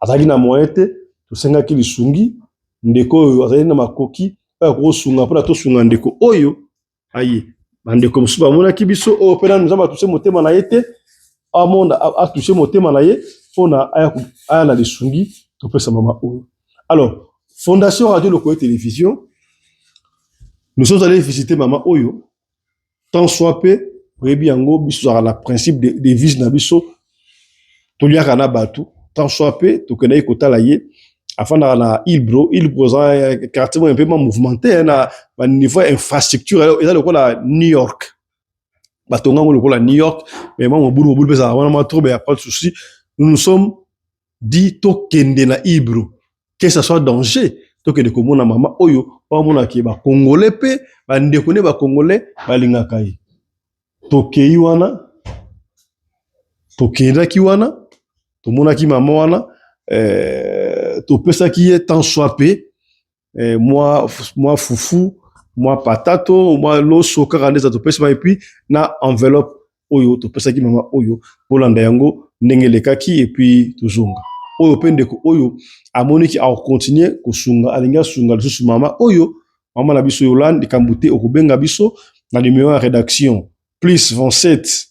azaki na moyete to senga ki lisungi ndeko azali na makoki pa ko sunga pona to sunga ndeko oyo aye bandeko musuba mona kibiso o pena nous avons touché motema na yete a monde a touché motema na ye pona aya na lisungi to pesa mama oyo alors fondation radio Lokoyo télévision nous sommes allés visiter mama oyo tant soit peu rebi yango biso la principe de vis na biso to liaka na batu tant soit peu to kenai kotala ye afin na Ilbro za quartier un peu mouvementé na niveau infrastructure et là le la New York batonga le la New York mais moi boulot beza wana ma trouble y a pas de souci nous nous sommes dit to kende na Ilbro que ça soit danger to kende ko mona mama oyo pa mona ki ba congolais pe ba ndeko ne ba congolais ba lingaka yi to kei wana to kenda ki wana to mona ki mama wana to pesa qui est tant soipé moi foufou moi patato moi loso karandeza to pesa et puis na enveloppe oyo to pesa qui mama oyo polanda yango ndenge lekaki et puis tozonga oyo pe ndeko oyo amoniki a continuer kosunga alinga sunga lisusu mama oyo mama na biso Yolande Kambute okubenga biso na numéro ya rédaction plus 27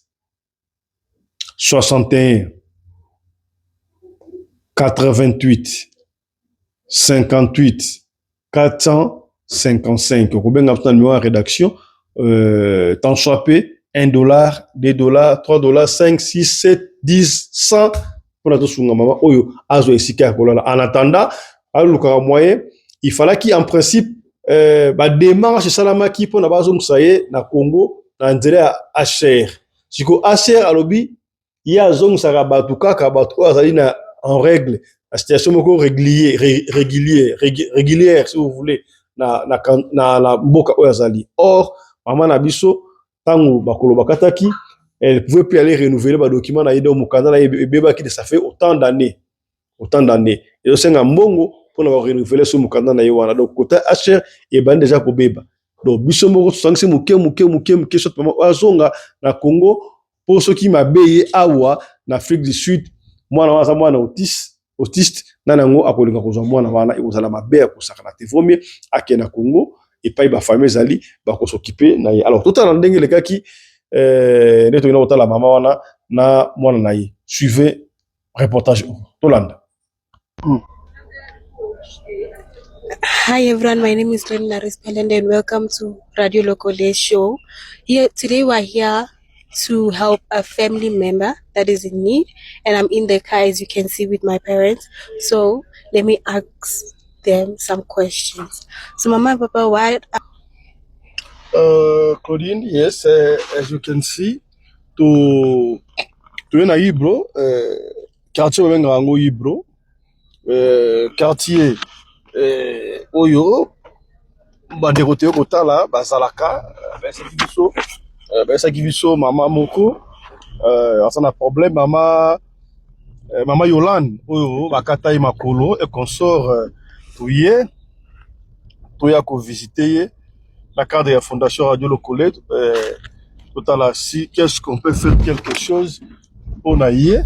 61 88 58 455 okubenga biso na numéro ya rédaction tant soit $1, $2, $3, 5, 6, 7, 10, 100 pour la tosunga mama oyo azo esika kolala. En attendant, alukaka moyen, il fallait qu'il en principe ba démarche salamaki pour na bazo musaye na Congo na ndere ya HR. Siko HR alobi ya zong saka batu kaka batu azali na en règle, la situation moko régulière si vous voulez na mboka oyo azali. Or mama na biso tango bakolo bakataki elle pouvait plus aller renouveler ba document na yedo mukanda na ebeba ki ça fait autant d'années et au senga mbongo pour na renouveler ce mukanda na yewana donc côté HR et ban déjà ko beba donc biso moko sangisi muke shot mama azonga na Congo pour ceux qui m'a payé awa na Afrique du Sud mwana waza mwana autiste nanango akolinga kozwa mwana wana ekozala mabe ko sakana te vomie akena Congo et pas ba famille zali ba ko s'occuper na ye. Alors tout en ndenge le kaki neto ina otala mama wana na mwana na ye. Suivez reportage Tolanda. Hi everyone, my name is Lorena Respelende and welcome to Radio Local Day Show. Today we're here to help a family member that is in need, and I'm in the car as you can see with my parents. So let me ask them some questions. So Mama and Papa, what? Claudine, yes, as you can see, to na Ibro, quartier wenga ngo Ibro, quartier oyo bandeko kotala bazalaka besa kibiso mama moko asana problème mama Yolande oyo bakata makolo et consort toya ko visiter la cadre de la Fondation Radio Locolé totala si qu'est-ce qu'on peut faire quelque chose pour naïe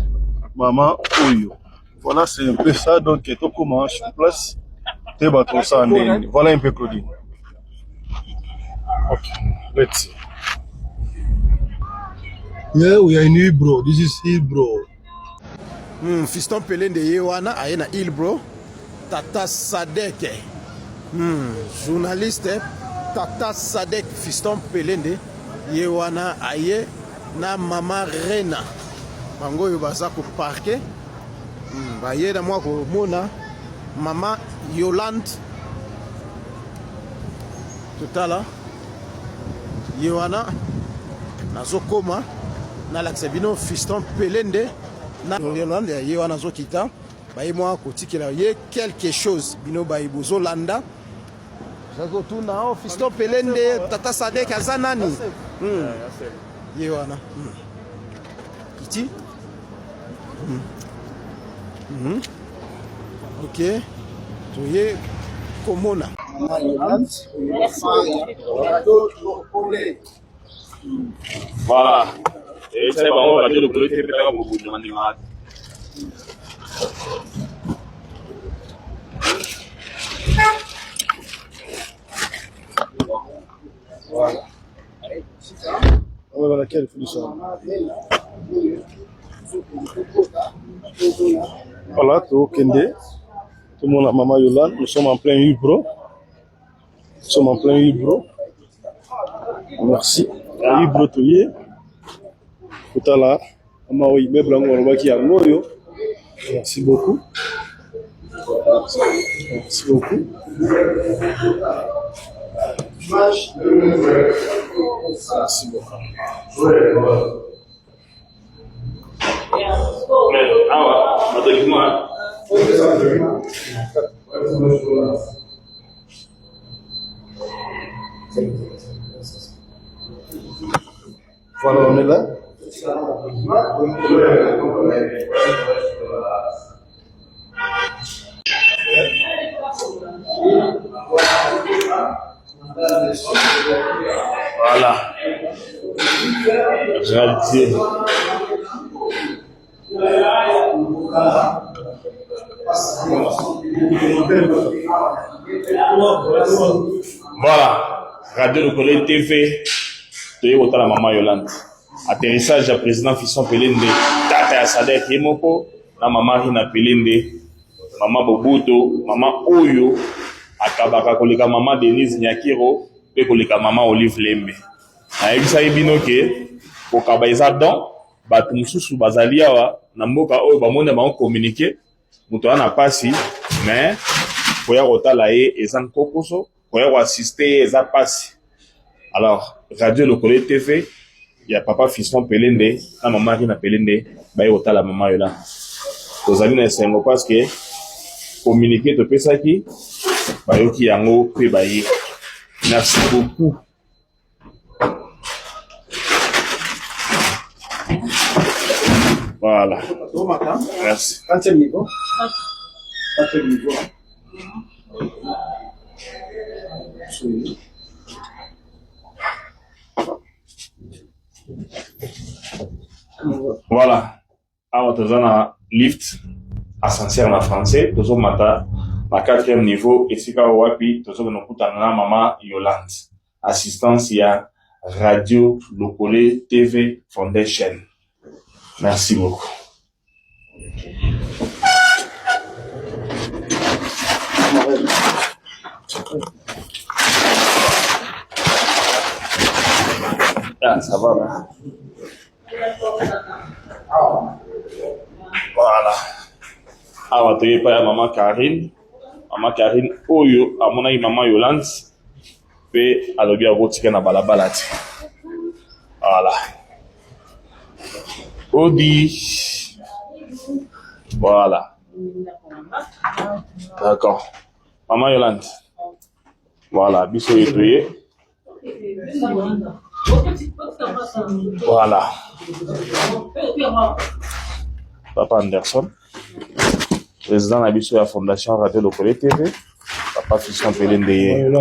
maman oyo. Voilà, c'est un peu ça, donc tout commence sur place. Voilà un peu Claudine. Okay, let's see. Yeah, we are in Ibro. This is Ibro. Fiston Pelende Yewana ayena Ilbro. Tata Sadek. Journaliste Tata Sadek Fiston Pelende Yewana aye na mama Rena. Mango yobaza ko parquet. Baye na moi ko mona mama Yolande totala Yewana nazokoma na l'axebino Fiston Pelende na Yolande Yewana zokita baye moi ko tikela ye quelque chose bino baye bozolanda jazo tuna Fiston Pelende Tata Sadek azanani Yewana kiti ok toye komona voilà et c'est bon on va dire le bleu qui peut beaucoup demander mal voilà voilà quelle solution. Voilà, tout Kende, tout le monde a maman Yolande, nous sommes en plein Ibro. Merci. Ibro Touye. Tout à l'heure, maman Oime Blanco, on va qui a Ngoyo. Merci beaucoup. Merci beaucoup. Merci beaucoup. Voilà, on est là. Voilà. Réalité. Voilà, Radio Lokole TV, toye la maman Yolande. Atterrissage du président Fiston Pelende, Tata ya Sadek Yemoko, na maman Rina Pelende, maman Bobuto, maman Oyo, akabaka koleka maman Denise Nyakiro, pe koleka maman Olive Lembe. Na ebisa ibino ke, kokaba eza don, batu mususu bazali awa, na mboka oyo bamonde ba communiquer, muto na pasi, mais koya kotala ye eza nkokoso, koya ko assister eza pasi. Alors, Radio Lokole TV, il y a papa Fiston Pelende, na maman Rina Pelende, baye kotala maman Yola. Tozali na esengo parce que communiquer to pesaki, bayoki yango pe baye. Merci beaucoup. Voilà. Merci. Voilà. Alors, tu as lift, ascenseur en français, tu as mata, ma 4e niveau, et si tu as wapi, tu as maman Yolande. Assistance, il y a Radio Lokole TV Foundation. Merci beaucoup. Ah, ça va, hein? Voilà. Ah, tu es pas maman Karine. Maman Karine, Oyo, à mon avis, maman Yolande. Puis, à l'objet, on va na balabala. Voilà. Odi. Voilà. D'accord. Maman Yolande. Voilà, biso yetoye. Voilà. Papa Anderson, président de la Fondation Radio Lokole TV. Papa Fiston Pelende.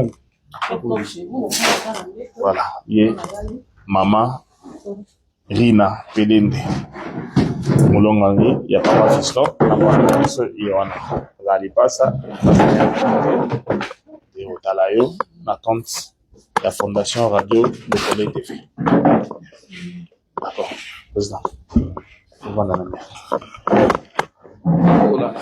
Voilà. Ye maman Rina Pelende. Moulongani, il y a Papa Fiston. Il y a Ralipasa. Et au Talayo, la tante. La Fondation Radio Lokole TV. D'accord. Président. Voilà la mère. Voilà.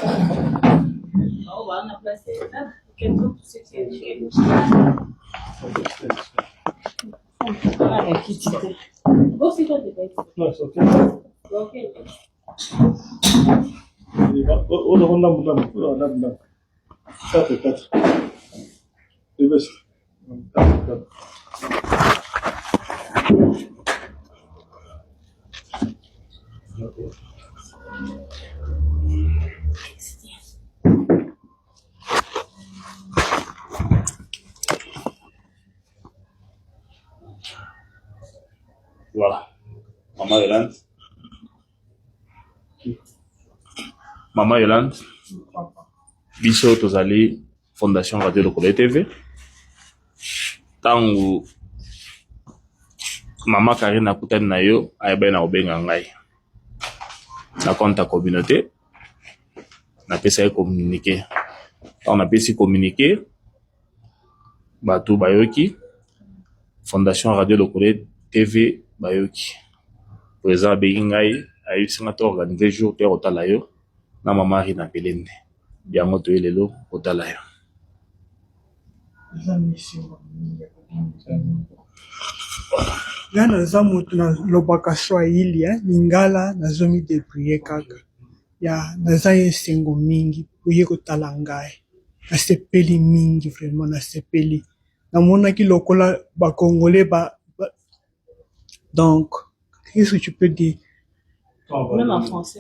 Voilà. Maman Yolande. Maman Yolande. Biso tozali Fondation Radio Lokole TV. Tangu Maman Karine akutani na yo, ayeba na obenga ngai. Na compte communauté. Na pesa communiquer. On a pu communiquer. Batou Bayoki. Fondation Radio Lokole TV Bayoki. Président Begingai a eu son organisé jour de Otalayo. Na maman Rina Pelende. Yango to elelo Otalayo. Là naza mutu na lobaka Swahili lingala nazomi débrouiller kaka ya naza esengo mingi oye kotala ngai nasepeli mingi vraiment nasepeli namonaki lokola bakongolais donc qu'est-ce que tu peux dire même en français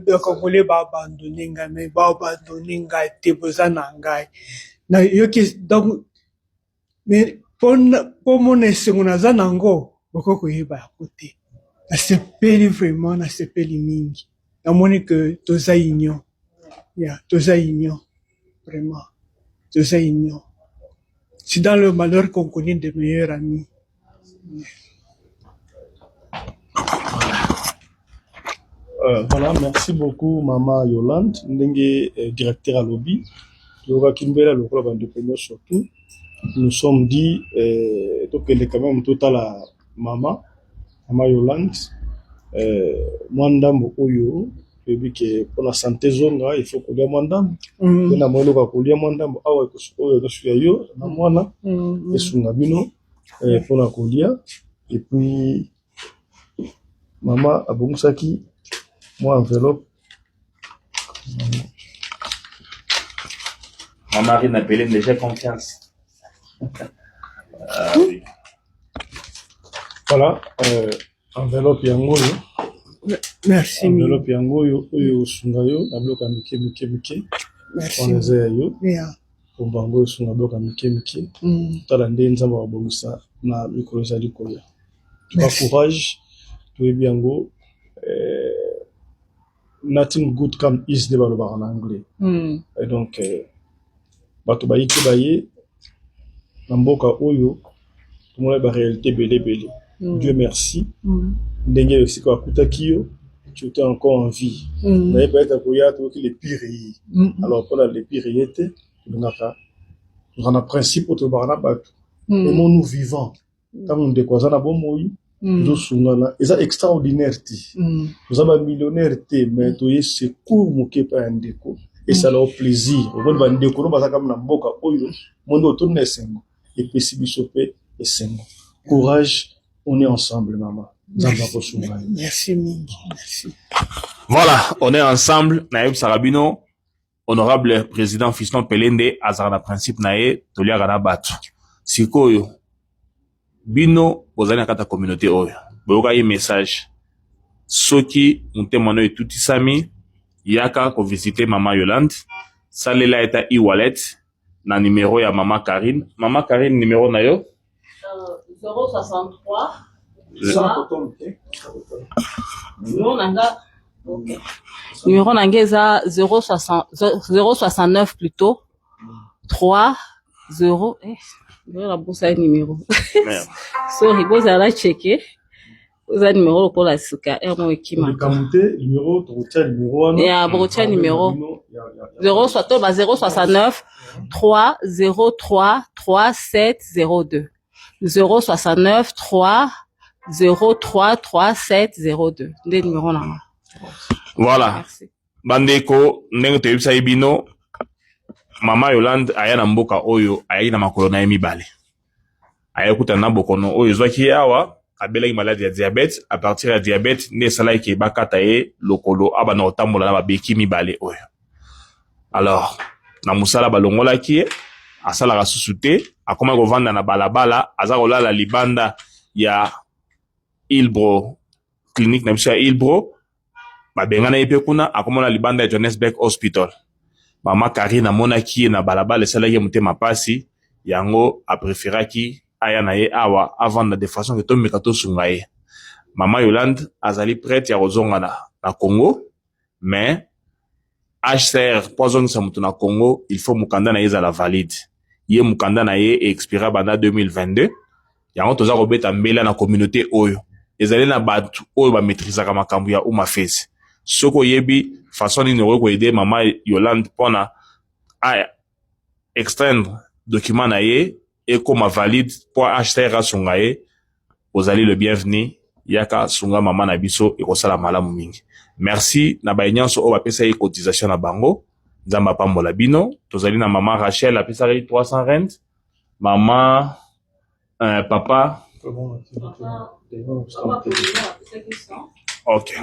bakongolais abandonné ngai mais abandonné ngai te boza na ngai na yoki donc mais pour mon esengo naza nango boko koyeba yako te nasepeli vraiment nasepeli mingi namoni que toza union toza union vraiment toza union c'est dans le malheur qu'on connaît des meilleurs amis. Voilà, merci beaucoup, Maman Yolande, ndenge directeur à lobby. Yoga Kimbela, le club entrepreneur surtout. Nous sommes dit, donc elle est quand même total à Maman Yolande. Mwandambo Oyo, que pour la santé zonga, il faut qu'on ait Mwandambo. On a moyen de couler Mwandambo. Ah ouais, que je suis ailleurs, na mwana, et sungabino, pour la coulia. Et puis, Maman Abongusaki, moi enveloppe. Maman Rina Pelende, déjà confiance. Oui. Voilà, enveloppe yangoyo. Merci. Enveloppe yangoyo, oyo sungayo, na bloka mike. Merci. On les a yo. Yeah. Pour bango sunga bloka mike. Tala nde nzamba wa bongisa na mikolo za likoya. Tu courage, tu es bien go. Nothing good come easy ba lo en anglais. Et donc bato ba yiki baye na mboka oyo tout le monde ba réalité belé. Dieu merci. Ndenge esika akutaki yo, tu étais encore en vie. Mais peut-être akoya to ki les pires. Alors pour les pires était, on a principe pour te barana bato. Et nous vivant. Tant on décoisa na bomoi, nous sungana, et ça extraordinaire ti. Nous avons millionnaire ti, mais tu es secours moké pa ndeko. Et ça leur plaisir. Au bon ndeko no bazaka na mboka oyo, mondo tourne sengo. Et pesibisope et sengo. Courage, on est ensemble, maman. Merci, Mingi. Merci. Voilà, on est ensemble. Naïb Sarabino, honorable président Fiston Pelende, Azarana principe nae, Tolia Gana Batu. Sikoyo, Bino, Ozani Akata communauté Oyo. Boyoka yi message. Soki, Moutemano et Touti Sami, Yaka, ko visiter Maman Yolande. Salela eta e-wallet, na numéro ya Maman Karine. Maman Karine, numéro na yo? 063. Numéro nanga 069 plutôt 3 0 la bourse a numéro. Sorry, vous allez checker. Vous avez numéro pour la suka numéro numéro 069 303 3702 069 3 03 3702. Des numéros là. Voilà. Merci. Bandeko, ndenge te yebisa bino, Mama Yolande aya na mboka oyo aya na makolo na mibale. Aya kuta na bokono oyo zwaki awa abelaki maladie ya diabète, à partir ya diabète ne sala ki bakata ye lokolo aba na otambola na babeki mibale oyo. Alors, na musala balongola ki asala ka susute, akoma ko vanda na balabala, aza kolala libanda ya Ilbro clinique na biso ya Ilbro. Babenga na yepe kuna akomona libanda ya Johannesburg Hospital. Mama Karine amonaki na balabala esalaki motema pasi, yango apréféraki aya na ye awa avant de façon que tomeka tosunga ye. Mama Yolande azali prête ya kozonga na Congo, mais HCR pozongisa mutu na Congo, il faut mukanda na ye ezala valide. Ye mukanda na ye expira banda 2022. Yango toza kobeta mbela na communauté oyo. Ezali na batu oyo ba maîtrisaka makambo ya umafesi. Soko yebi façon ni noko aider Mama Yolande pona a extendre document na ye et comme valide pour acheter rasunga ye, ozali le bienvenu yaka sunga mama na biso e kosala malamu mingi. Merci na bainyanso o bapesa ye cotisation na bango, nzamba pambola bino. Tozali na Mama Rachel apesa 300 rand, Mama papa OK.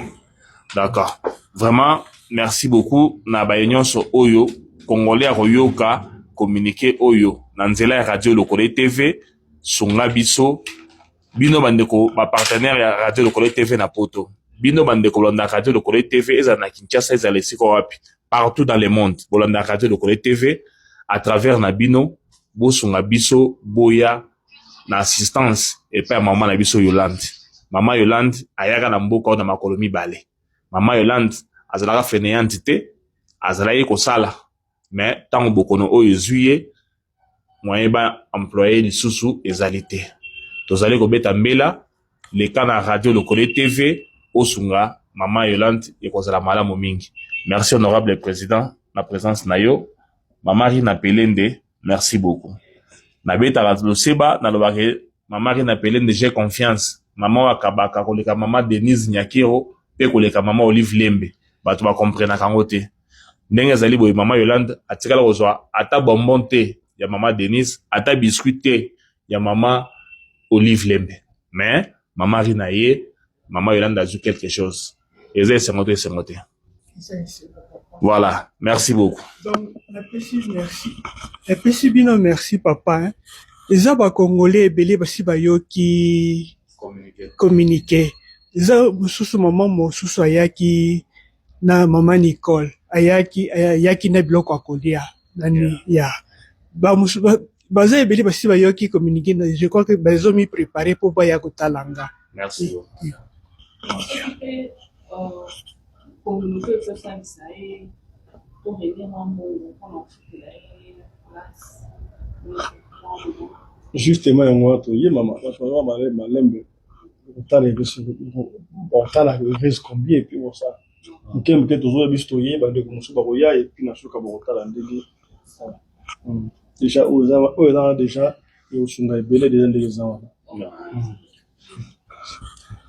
D'accord. Vraiment, merci beaucoup. Na bayenyoso oyo, Congolais royoka, communiquer oyo, na nzela ya Radio Lokole TV, sunga biso, bino bandeko, ba partenaire ya Radio Lokole TV na poto. Bino bandeko bolanda Radio Lokole TV, eza na Kinshasa, eza lesiko wapi. Partout dans le monde, bolanda Radio Lokole TV, à travers na bino, bo sunga biso, boya, na assistance, et pa Maman na biso Yolande. Maman Yolande, ayaka na mboka na makolo mibale. Maman Yolande azalaka fainéante te, azalaki kosala, mais tango bokono oyo ezwi moyen ba employé lisusu ezali te. Tozali kobeta mbela leka na Radio Lokole TV osunga maman Yolande et kozala malamu mingi. Merci honorable président na présence na yo. Maman Rina Pelende, merci beaucoup. Na beta la seba na lobake maman Rina Pelende, j'ai confiance. Maman wakabaka koleka maman Denise Nyakiro pe koleka maman Olive Lembe. Bato ba comprendre kango te. Ndenge ezali boye maman Yolande atikala kozwa ata bonbon te ya maman Denise, ata biscuit te ya maman Olive Lembe. Mais maman Rina ye, maman Yolande a dit quelque chose. Et c'est sengote. Voilà, merci beaucoup. Donc, merci. Merci, papa. Hein. Les Aba Congolais, Belé, Basi Bayoki, communiquer. Les Aba, sous maman, mon sous Ayaki, na maman Nicole, Ayaki na bloc à Kodia, nani, ya. Baza Belé, Basi Bayoki, communiquer. Je crois que Bazo m'y préparé pour Bayako Talanga. Merci. Communauté peut faire ça pour aider mon Justement, moi, tu y es, maman, malembe, t'as les risques, bon, t'as la risque combien, et puis bon, ça. Ok, mais toujours les bisous, y est, bah, de commencer par Oya, et puis, n'a pas bon, t'as l'endégué. Déjà, aux déjà, et au Sungai Belé, des ans.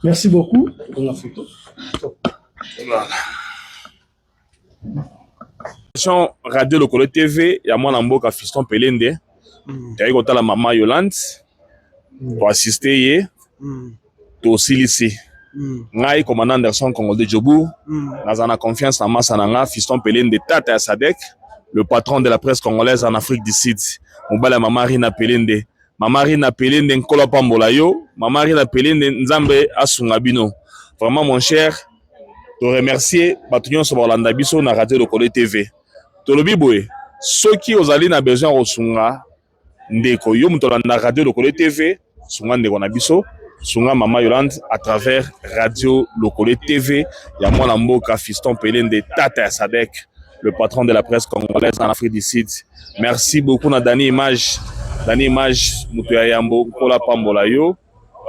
Merci beaucoup pour la photo. Radio Lokolo TV, ya mwana mboka Fiston Pelende. Tayi kota la maman Yolande. Pour assister ye. To silisi. Ngai commandant Anderson Congo de Djobu. Nazana confiance na masa nanga Fiston Pelende tata ya Sadek, le patron de la presse congolaise en Afrique du Sud. Mobala maman Rina Pelende. Maman Rina Pelende nkolo pambola yo. Maman Rina Pelende nzambe asunga bino. Vraiment mon cher, te remercier Batunion Sobolanda Biso na Radio Lokolo TV. Tolobi boye, ceux qui ozali na besoin osunga ndeko yo mutolanda Radio Lokolo TV, sunga ndeko na biso, sunga Maman Yolande à travers Radio Lokolo TV, ya mwana mboka Fiston Pelende tata ya Sadek, le patron de la presse congolaise en Afrique du Sud. Merci beaucoup na Dani Image mutu ya yambo kola pambola yo.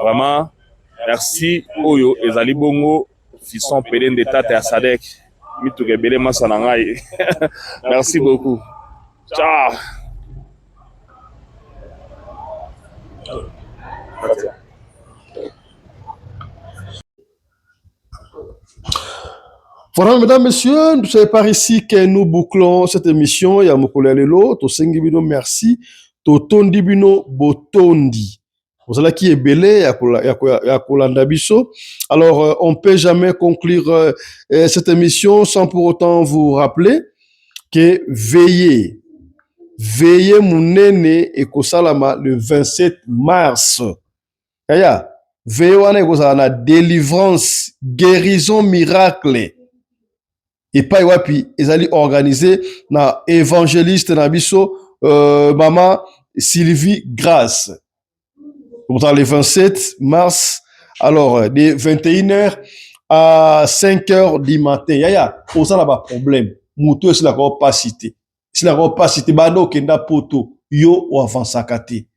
Vraiment merci oyo ezali bongo Fiston Pelende tata ya Sadek. Mituke bele masana ngai. Merci beaucoup. Ciao. Voilà, mesdames, messieurs, c'est par ici que nous bouclons cette émission. Yamokole Lelo, to sengibino merci, to tondibino botondi. Vous allez qui est belé, yakolanda biso. Alors, on peut jamais conclure cette émission sans pour autant vous rappeler que veillez munene et kosalama le 27 mars. Kaya, veillez wana kosalama délivrance, guérison, miracle. Et pas wapi, ils allaient organiser na évangéliste na biso, maman Sylvie Grasse. Pourtant, le 27 mars, alors, de 21h à 5h du matin. Yaya, pour ça, là, pas problème. Moutou, c'est la capacité. C'est la capacité. Bano, kenda poto, yo, ou avant sakate.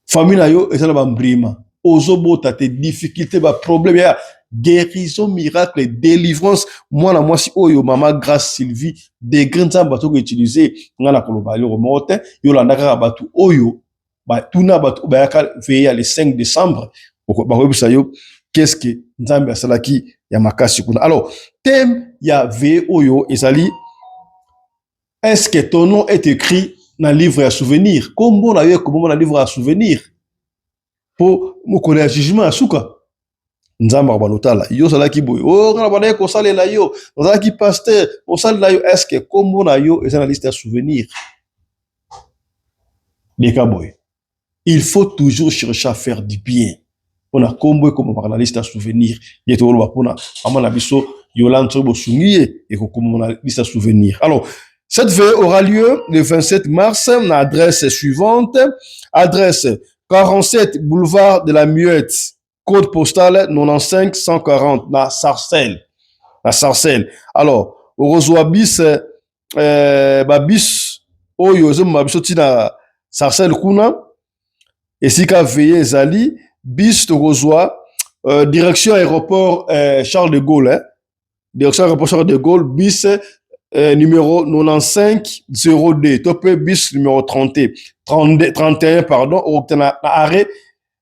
Famille, na yo, et ça, là, ba mbrima. Ozobo, t'as tes difficultés, ba problème. Yaya, guérison, miracle, délivrance. Moi, si, oh, yo, maman, grâce, Sylvie, des grands bateaux que utilisés, ngana kolobali, remonte, yo, la naka, bateau, oh, yo. Tuna batu bayaka veiller le 5 décembre qu'est-ce que nzambe asalaki ya makasi kuna. Alors thème ya veille oyo ezali, est-ce que ton nom est écrit dans le livre à souvenir? Comment na yo comment na livre à souvenir pour mokolo ya jugement asuka nzambe balotala yo salaki boyo o ngana bana ko salela yo salaki pasteur o salela yo, est-ce que comment na yo est dans la liste à souvenir les kaboy? Il faut toujours chercher à faire du bien. On a combo comme par la liste à souvenir. Il y a tout le monde. Amana biso Yolande Sobo Sungiye et comme on a liste à souvenir. Alors, cette veille aura lieu le 27 mars. L'adresse suivante. Adresse 47 boulevard de la Muette. Code postal 95 140 na Sarcelles. Alors, au reçoit bis bis oyo zo mabiso tina Sarcelles kuna. Et si ka veillé zali bis to reçoit direction aéroport Charles de Gaulle, hein? Direction aéroport Charles de Gaulle, bis numéro 9502, topé bis numéro 31, pardon, au arrêt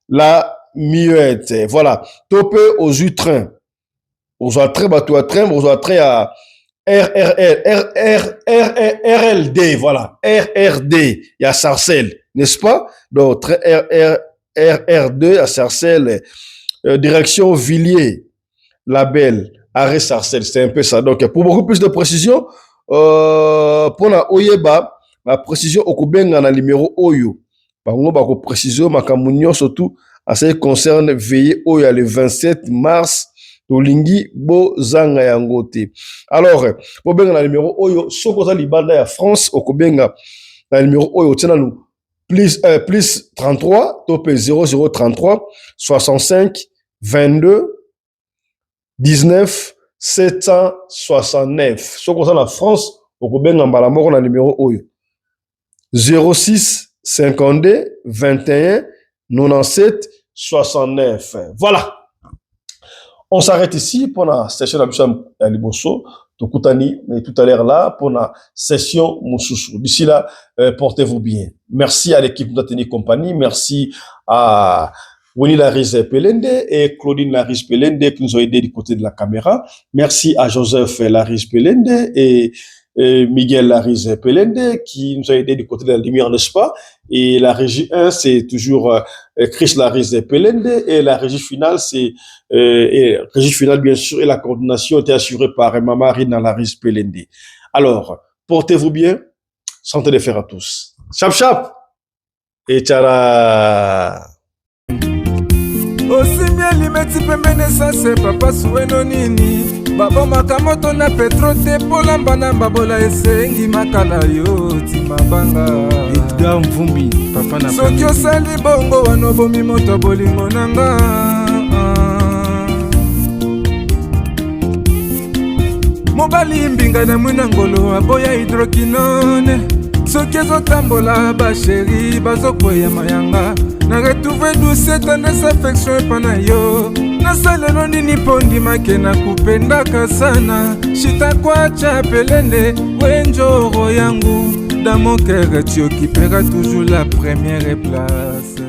la Muette. Voilà, topé aux train. Aux train, bateau à train, aux train à RLD, voilà, RRD, il y a Sarcelles, n'est-ce pas? Donc, RR2 à Sarcelles, direction Villiers, Label, arrêt Sarcelles, c'est un peu ça. Donc, pour beaucoup plus de précision, pour la Oyeba, la précision au Kubenga na numéro Oyo. Par contre, la précision, ma camunio, surtout, à ce qui concerne veiller Oyo le 27 mars. Tolingi bo zanga yangote. Alors, pour benga na numéro Oyo, sokoza libanda ya France, okobenga na numéro Oyo, tena nous plus 33, topé 0033 65 22 19 769. Sokoza la France, okobenga mbala moko na numéro Oyo 06 52 21 97 69. Voilà. On s'arrête ici pour la session d'Abisham Liboso, Tokutani, mais tout à l'heure là, pour la session Moussoussou. D'ici là, portez-vous bien. Merci à l'équipe de Teni Compagnie, merci à Winnie Larise Pelende et Claudine Larise Pelende qui nous ont aidés du côté de la caméra. Merci à Joseph Larise Pelende et Miguel Larise Pelende qui nous a aidé du côté de la lumière, n'est-ce pas? Et la régie 1, c'est toujours Chris Larise Pelende et la régie finale, c'est régie finale bien sûr, et la coordination était assurée par Mama Rina Larise Pelende. Alors, portez-vous bien, santé de fer à tous. Chap chap et tchara. Osimia limeti pembene sase papa sueno nini babo makamoto na petro te polamba na babola esengi makala yo timabanga Edgar Mvumbi papa na soki osali bongo wanobomi moto bolingo nanga mobali mbinga na mwina ngolo aboya hydroquinone soki ezotambola basheri bazokwea mayanga na retrouve douce tendresse affection epana yo nasalelo nini mpo ndimake na kupendaka sana shitakwacha Pelende wenjoro yangu dans mon cœur tu occuperas toujours la première place.